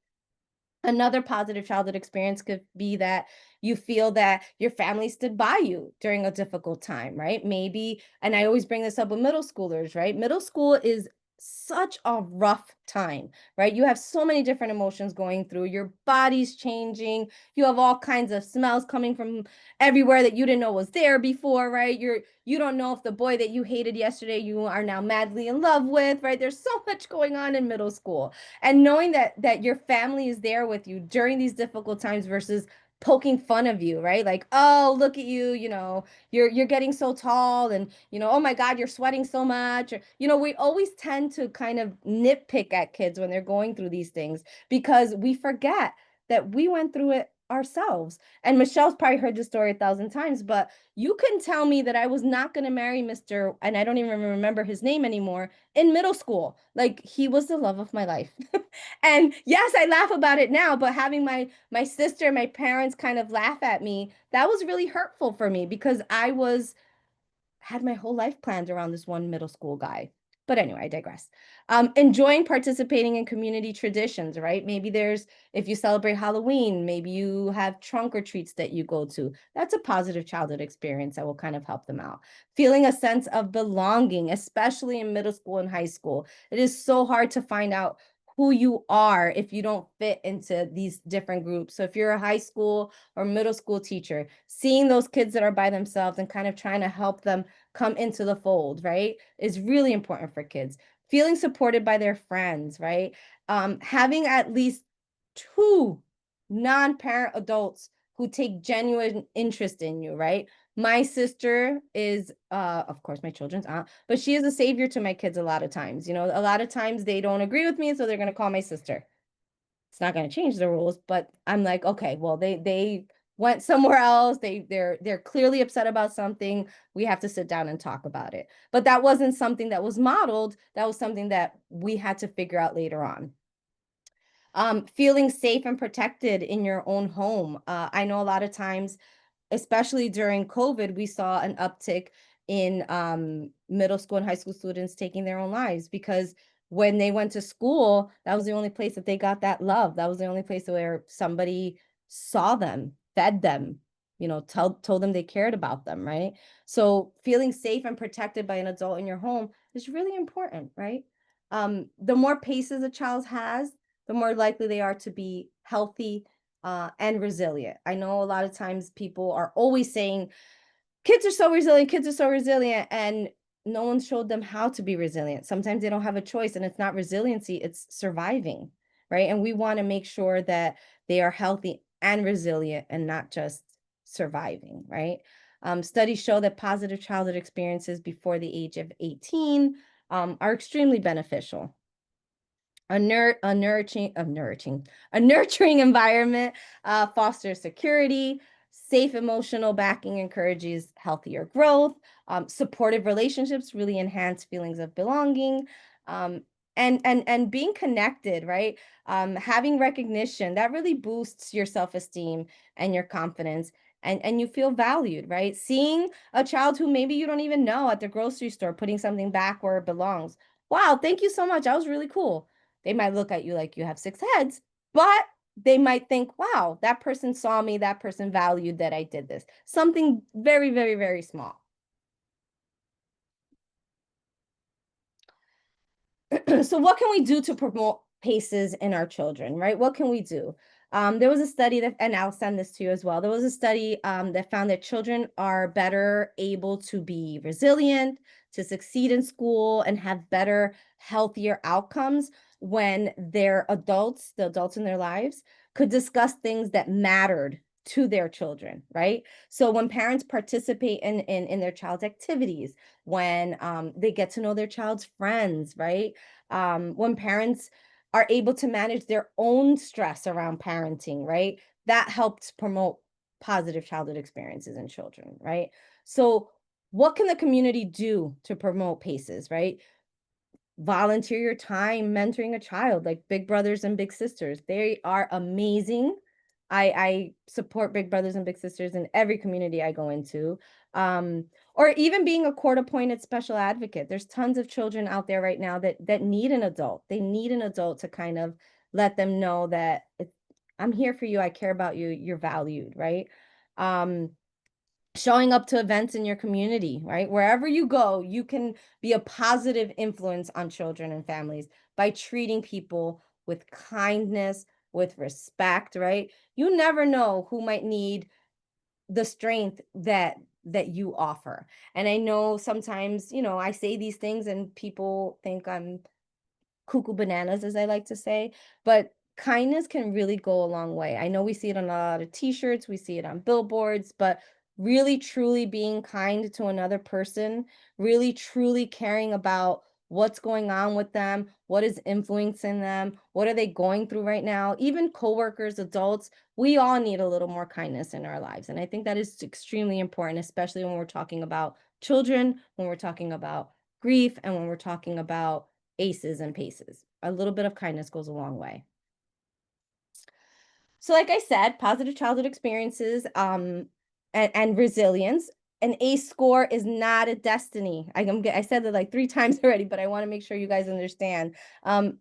Another positive childhood experience could be that you feel that your family stood by you during a difficult time, right? Maybe, and I always bring this up with middle schoolers, right? Middle school is such a rough time, right? You have so many different emotions going through, your body's changing, you have all kinds of smells coming from everywhere that you didn't know was there before, right? You don't know if the boy that you hated yesterday you are now madly in love with, right? There's so much going on in middle school, and knowing that your family is there with you during these difficult times versus poking fun of you, right? Like, oh, look at you, you're getting so tall, and oh my God, you're sweating so much. Or, we always tend to kind of nitpick at kids when they're going through these things, because we forget that we went through it ourselves. And Michelle's probably heard this story 1,000 times, but you couldn't tell me that I was not going to marry Mr. and I don't even remember his name anymore, in middle school. Like, he was the love of my life. And yes, I laugh about it now, but having my sister, my parents kind of laugh at me, that was really hurtful for me, because I was had my whole life planned around this one middle school guy. But anyway, I digress. Enjoying participating in community traditions, right? Maybe if you celebrate Halloween, maybe you have trunk or treats that you go to. That's a positive childhood experience that will kind of help them out. Feeling a sense of belonging, especially in middle school and high school. It is so hard to find out who you are if you don't fit into these different groups. So if you're a high school or middle school teacher, seeing those kids that are by themselves and kind of trying to help them come into the fold, right, is really important for kids. Feeling supported by their friends, right? Having at least two non-parent adults who take genuine interest in you, right? My sister is, of course, my children's aunt, but she is a savior to my kids a lot of times. A lot of times they don't agree with me, so they're going to call my sister. It's not going to change the rules, but I'm like, okay, well, they went somewhere else. They're clearly upset about something. We have to sit down and talk about it. But that wasn't something that was modeled. That was something that we had to figure out later on. Feeling safe and protected in your own home. I know a lot of times, especially during COVID, we saw an uptick in middle school and high school students taking their own lives, because when they went to school, that was the only place that they got that love. That was the only place where somebody saw them, fed them, told them they cared about them, right? So feeling safe and protected by an adult in your home is really important, right? The more paces a child has, the more likely they are to be healthy and resilient. I know a lot of times people are always saying, kids are so resilient, kids are so resilient, and no one showed them how to be resilient. Sometimes they don't have a choice, and it's not resiliency, it's surviving, right? And we want to make sure that they are healthy and resilient and not just surviving, right? Studies show that positive childhood experiences before the age of 18 are extremely beneficial. A nurturing environment fosters security. Safe emotional backing encourages healthier growth. Supportive relationships really enhance feelings of belonging. Um, and being connected, right? Having recognition that really boosts your self-esteem and your confidence, and you feel valued, right? Seeing a child who maybe you don't even know at the grocery store putting something back where it belongs. Wow, thank you so much. That was really cool. They might look at you like you have six heads, but they might think, wow, that person saw me, that person valued that I did this. Something very, very, very small. So what can we do to promote paces in our children, right? What can we do? There was a study that, and I'll send this to you as well. There was a study that found that children are better able to be resilient, to succeed in school, and have better, healthier outcomes when their adults, the adults in their lives, could discuss things that mattered to their children, right? So when parents participate in their child's activities, when they get to know their child's friends, right? When parents are able to manage their own stress around parenting, right? That helps promote positive childhood experiences in children, right? So, what can the community do to promote PACEs, right? Volunteer your time mentoring a child, like big brothers and big sisters. They are amazing. I support big brothers and big sisters in every community I go into. Um, or even being a court appointed special advocate. There's tons of children out there right now that need an adult. They need an adult to kind of let them know that I'm here for you. I care about you. You're valued, right? Um, Showing up to events in your community, right? Wherever you go, you can be a positive influence on children and families by treating people with kindness, with respect, right? You never know who might need the strength that you offer. And I know sometimes, I say these things and people think I'm cuckoo bananas, as I like to say, but kindness can really go a long way. I know we see it on a lot of t-shirts, we see it on billboards, but really truly being kind to another person, really truly caring about what's going on with them, what is influencing them, what are they going through right now, even coworkers, adults, we all need a little more kindness in our lives. And I think that is extremely important, especially when we're talking about children, when we're talking about grief, and when we're talking about ACEs and PACEs. A little bit of kindness goes a long way. So, like I said, positive childhood experiences and resilience. An ACE score is not a destiny. I said that like 3 times already, but I want to make sure you guys understand.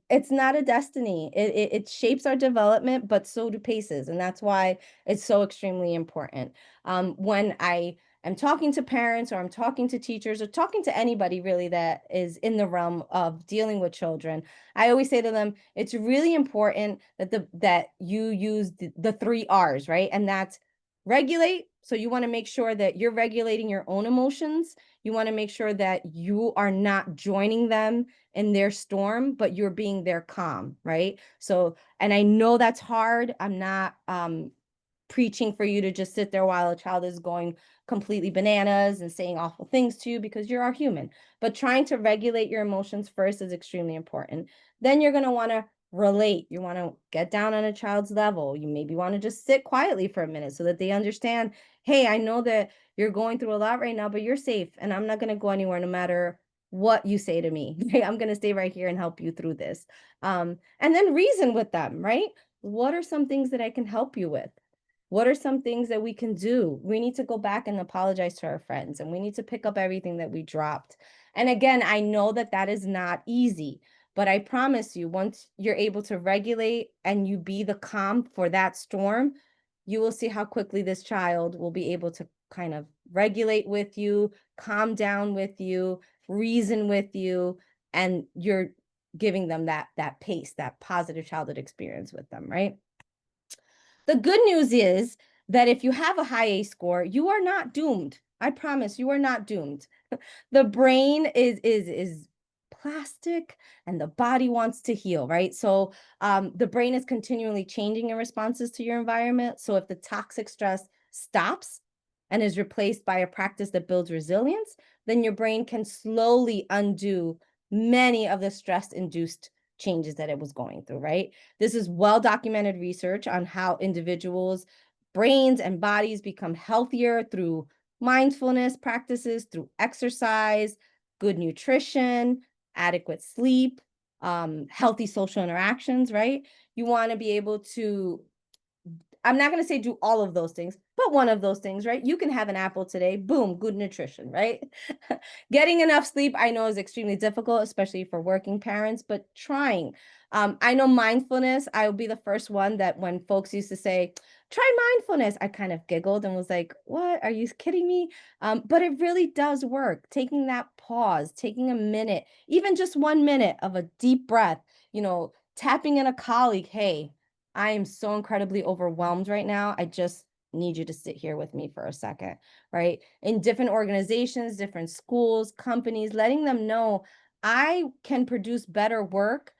It's not a destiny. It shapes our development, but so do PACEs, and that's why it's so extremely important. When I am talking to parents, or I'm talking to teachers, or talking to anybody really that is in the realm of dealing with children, I always say to them, it's really important that you use the 3 R's, right? And that's regulate. So you want to make sure that you're regulating your own emotions. You want to make sure that you are not joining them in their storm, but you're being their calm, right? So, and I know that's hard. I'm not preaching for you to just sit there while a child is going completely bananas and saying awful things to you, because you're a human. But trying to regulate your emotions first is extremely important. Then you're going to want to relate. You want to get down on a child's level. You maybe want to just sit quietly for a minute so that they understand, hey, I know that you're going through a lot right now, but you're safe and I'm not going to go anywhere no matter what you say to me. I'm going to stay right here and help you through this. And then reason with them, right? What are some things that I can help you with? What are some things that we can do? We need to go back and apologize to our friends, and we need to pick up everything that we dropped. And again, I know that that is not easy, but I promise you, once you're able to regulate and you be the calm for that storm, you will see how quickly this child will be able to kind of regulate with you, calm down with you, reason with you, and you're giving them that pace, that positive childhood experience with them, right? The good news is that if you have a high A score, you are not doomed. I promise you are not doomed. The brain is plastic and the body wants to heal, right? So the brain is continually changing in responses to your environment. So if the toxic stress stops and is replaced by a practice that builds resilience, then your brain can slowly undo many of the stress induced changes that it was going through, right? This is well documented research on how individuals' brains and bodies become healthier through mindfulness practices, through exercise, good nutrition, adequate sleep, healthy social interactions, right? You want to be able to, I'm not going to say do all of those things, but but one of those things, right? You can have an apple today, boom, good nutrition, right? Getting enough sleep, I know, is extremely difficult, especially for working parents, but trying. I know mindfulness, I will be the first one that when folks used to say, try mindfulness, I kind of giggled and was like, what? Are you kidding me? But it really does work. Taking that pause, taking a minute, even just 1 minute of a deep breath, tapping in a colleague, hey, I am so incredibly overwhelmed right now. I just need you to sit here with me for a second, right? In different organizations, different schools, companies, letting them know I can produce better work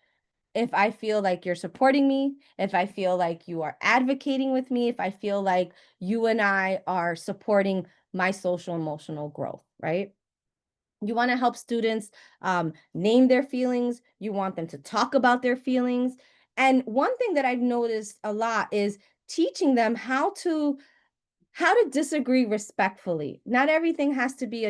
if I feel like you're supporting me, if I feel like you are advocating with me, if I feel like you and I are supporting my social emotional growth, right? You want to help students name their feelings. You want them to talk about their feelings. And one thing that I've noticed a lot is teaching them how to disagree respectfully. Not everything has to be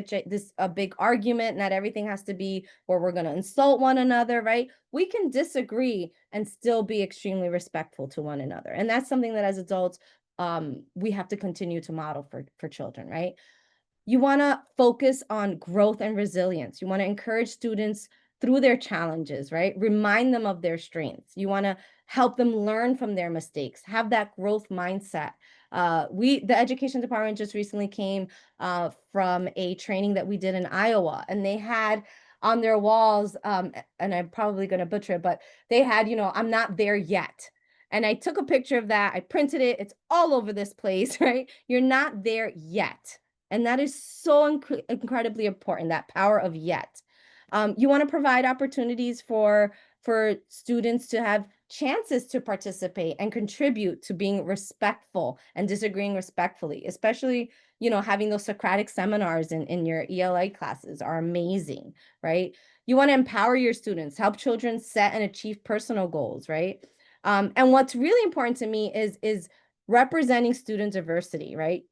a big argument. Not everything has to be where we're going to insult one another, right? We can disagree and still be extremely respectful to one another. And that's something that as adults, we have to continue to model for children, right? You want to focus on growth and resilience. You want to encourage students through their challenges, right? Remind them of their strengths. You want to help them learn from their mistakes, have that growth mindset. The education department just recently came from a training that we did in Iowa, and they had on their walls, and I'm probably going to butcher it, but they had, I'm not there yet. And I took a picture of that. I printed it. It's all over this place, right? You're not there yet. And that is so incredibly important, that power of yet. You want to provide opportunities for students to have chances to participate and contribute to being respectful and disagreeing respectfully, especially, having those Socratic seminars in your ELA classes are amazing, right? You want to empower your students, help children set and achieve personal goals, right? And what's really important to me is representing student diversity, right?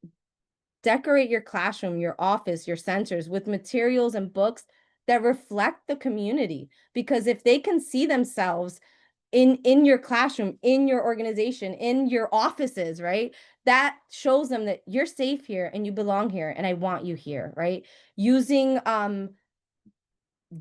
Decorate your classroom, your office, your centers with materials and books that reflect the community. Because if they can see themselves in your classroom, in your organization, in your offices, right? That shows them that you're safe here and you belong here and I want you here, right? Using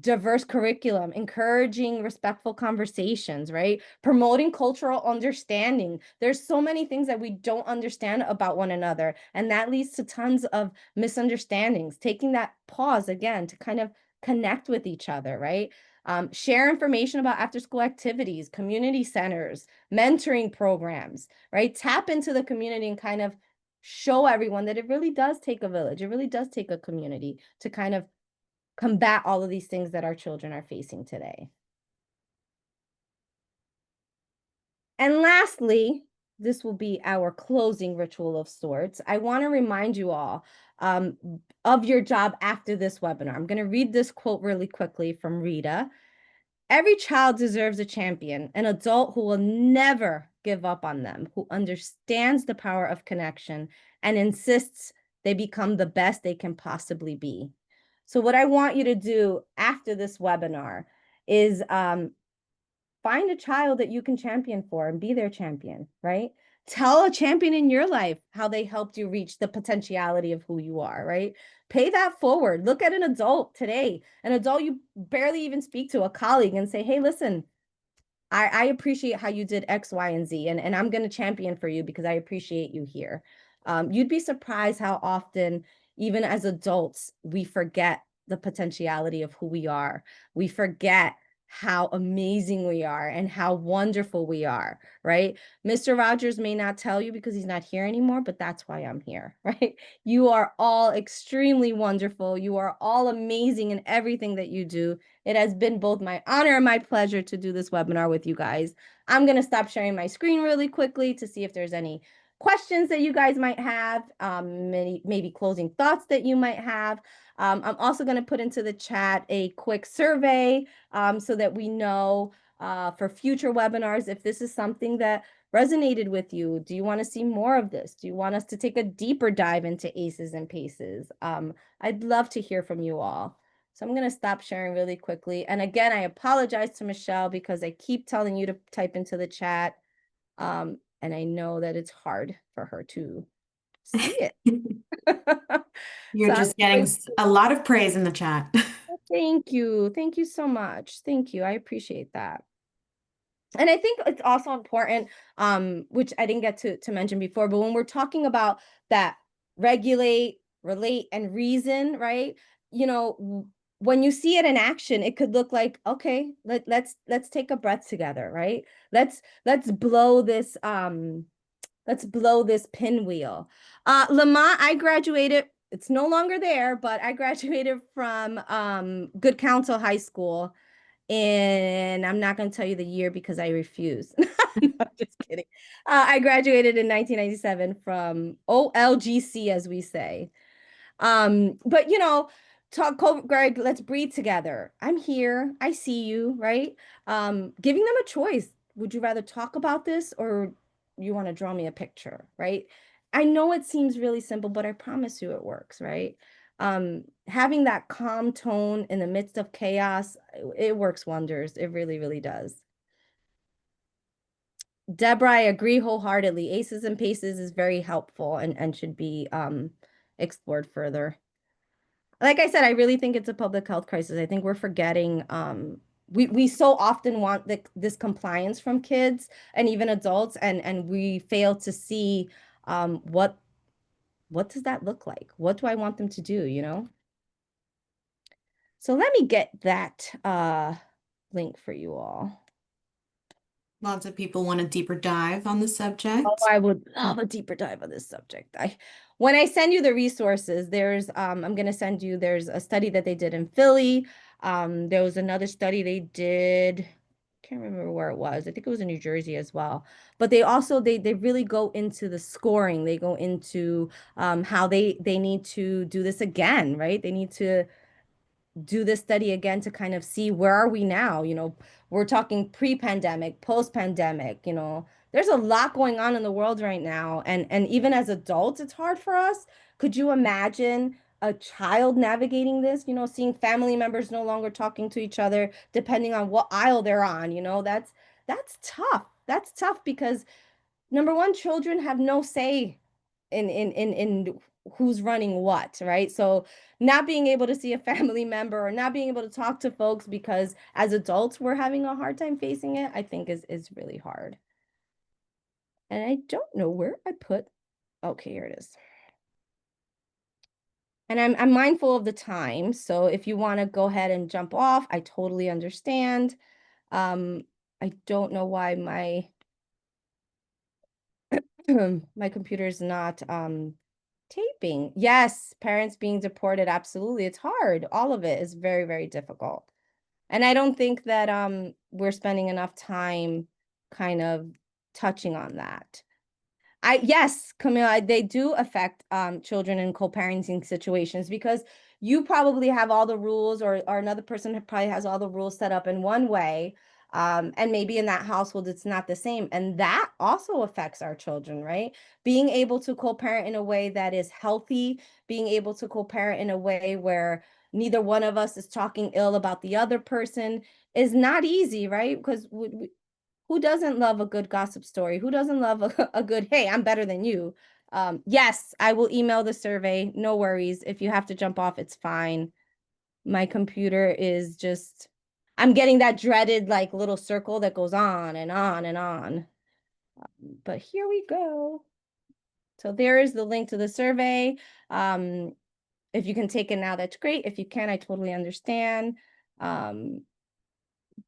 diverse curriculum, encouraging respectful conversations, right? Promoting cultural understanding. There's so many things that we don't understand about one another, and that leads to tons of misunderstandings. Taking that pause again to kind of connect with each other, right? Share information about after school activities, community centers, mentoring programs, right? Tap into the community and kind of show everyone that it really does take a village. It really does take a community to kind of combat all of these things that our children are facing today. And lastly, this will be our closing ritual of sorts. I want to remind you all um, of your job after this webinar. I'm going to read this quote really quickly from Rita. Every child deserves a champion, an adult who will never give up on them, who understands the power of connection and insists they become the best they can possibly be. So what I want you to do after this webinar is find a child that you can champion for and be their champion, right? Tell a champion in your life how they helped you reach the potentiality of who you are, right? Pay that forward. Look at an adult today, an adult you barely even speak to, a colleague, and say, hey, listen, I appreciate how you did X, Y, and Z, and I'm going to champion for you because I appreciate you here. You'd be surprised how often, even as adults, we forget the potentiality of who we are. We forget how amazing we are and how wonderful we are, right? Mr. Rogers may not tell you because he's not here anymore, but that's why I'm here, right? You are all extremely wonderful. You are all amazing in everything that you do. It has been both my honor and my pleasure to do this webinar with you guys. I'm going to stop sharing my screen really quickly to see if there's any questions that you guys might have, maybe closing thoughts that you might have. I'm also going to put into the chat a quick survey so that we know for future webinars if this is something that resonated with you. Do you want to see more of this? Do you want us to take a deeper dive into ACEs and PACEs? I'd love to hear from you all. So I'm going to stop sharing really quickly. And again, I apologize to Michelle because I keep telling you to type into the chat. And I know that it's hard for her to see it. You're So I'm just getting really, a lot of praise in the chat. thank you. Thank you so much. Thank you. I appreciate that. And I think it's also important, which I didn't get to mention before, but when we're talking about that regulate, relate, and reason, right? You know, when you see it in action, it could look like, okay, let's take a breath together, right? Let's blow this let's blow this pinwheel. Lamont, I graduated, it's no longer there, but I graduated from Good Counsel High School, and I'm not going to tell you the year because I refuse. No, I'm just kidding. I graduated in 1997 from OLGC, as we say. But Greg, let's breathe together. I'm here. I see you, right? Giving them a choice. Would you rather talk about this or you want to draw me a picture, right? I know it seems really simple, but I promise you it works, right? Having that calm tone in the midst of chaos, it works wonders. It really, really does. Deborah, I agree wholeheartedly. ACEs and PACEs is very helpful and should be explored further. Like I said, I really think it's a public health crisis. I think we're forgetting we so often want this compliance from kids and even adults, and we fail to see what does that look like? What do I want them to do, you know? So let me get that link for you all. Lots of people want a deeper dive on the Oh, subject. I would love a deeper dive on this subject. When I send you the resources, I'm going to send you, there's a study that they did in Philly. There was another study they did, can't remember where it was. I think it was in New Jersey as well. But they also, they really go into the scoring. They go into how they need to do this again, right? They need to do this study again to kind of see where are we now. We're talking pre-pandemic, post-pandemic. There's a lot going on in the world right now, and even as adults it's hard for us. Could you imagine a child navigating this, seeing family members no longer talking to each other depending on what aisle they're on? That's tough. That's tough because number one, children have no say in who's running what, right? So not being able to see a family member or not being able to talk to folks because as adults we're having a hard time facing it, I think is really hard. And I don't know where I put, okay, here it is. And I'm mindful of the time, so if you want to go ahead and jump off, I totally understand. I don't know why my my computer is not taping. Yes, parents being deported, absolutely. It's hard. All of it is very, very difficult. And I don't think that we're spending enough time kind of touching on that. Yes, Camilla, they do affect children in co-parenting situations because you probably have all the rules, or another person probably has all the rules set up in one way. And maybe in that household it's not the same. And that also affects our children, right? Being able to co-parent in a way that is healthy, being able to co-parent in a way where neither one of us is talking ill about the other person is not easy, right? Because who doesn't love a good gossip story? Who doesn't love a good, hey, I'm better than you? Yes, I will email the survey. No worries. If you have to jump off, it's fine. My computer is just, I'm getting that dreaded like little circle that goes on and on and on. But here we go. So there is the link to the survey. If you can take it now, that's great. If you can, I totally understand. Um,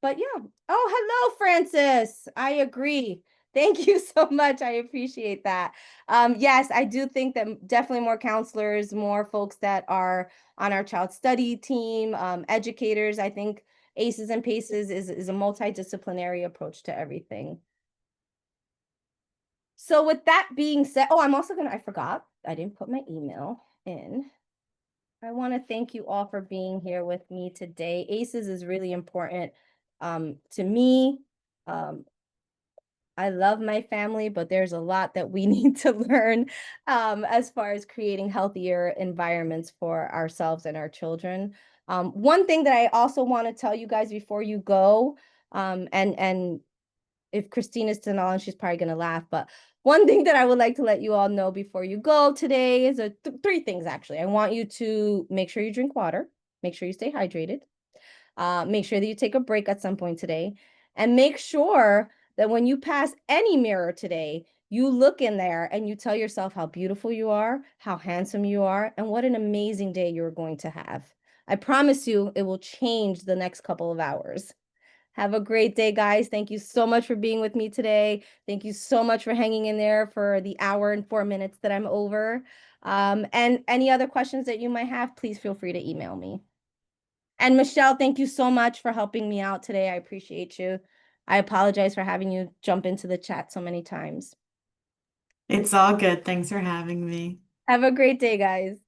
but yeah. Oh, hello, Francis. I agree. Thank you so much. I appreciate that. Yes, I do think that definitely more counselors, more folks that are on our child study team, educators. I think ACEs and PACEs is a multidisciplinary approach to everything. So with that being said, oh, I forgot, I didn't put my email in. I want to thank you all for being here with me today. ACEs is really important to me. I love my family, but there's a lot that we need to learn as far as creating healthier environments for ourselves and our children. One thing that I also want to tell you guys before you go, and if Christine is still on, she's probably gonna laugh. But one thing that I would like to let you all know before you go today is three things actually. I want you to make sure you drink water, make sure you stay hydrated, make sure that you take a break at some point today, and make sure that when you pass any mirror today, you look in there and you tell yourself how beautiful you are, how handsome you are, and what an amazing day you're going to have. I promise you, it will change the next couple of hours. Have a great day, guys. Thank you so much for being with me today. Thank you so much for hanging in there for the hour and 4 minutes that I'm over. And any other questions that you might have, please feel free to email me. And Michelle, thank you so much for helping me out today. I appreciate you. I apologize for having you jump into the chat so many times. It's all good. Thanks for having me. Have a great day, guys.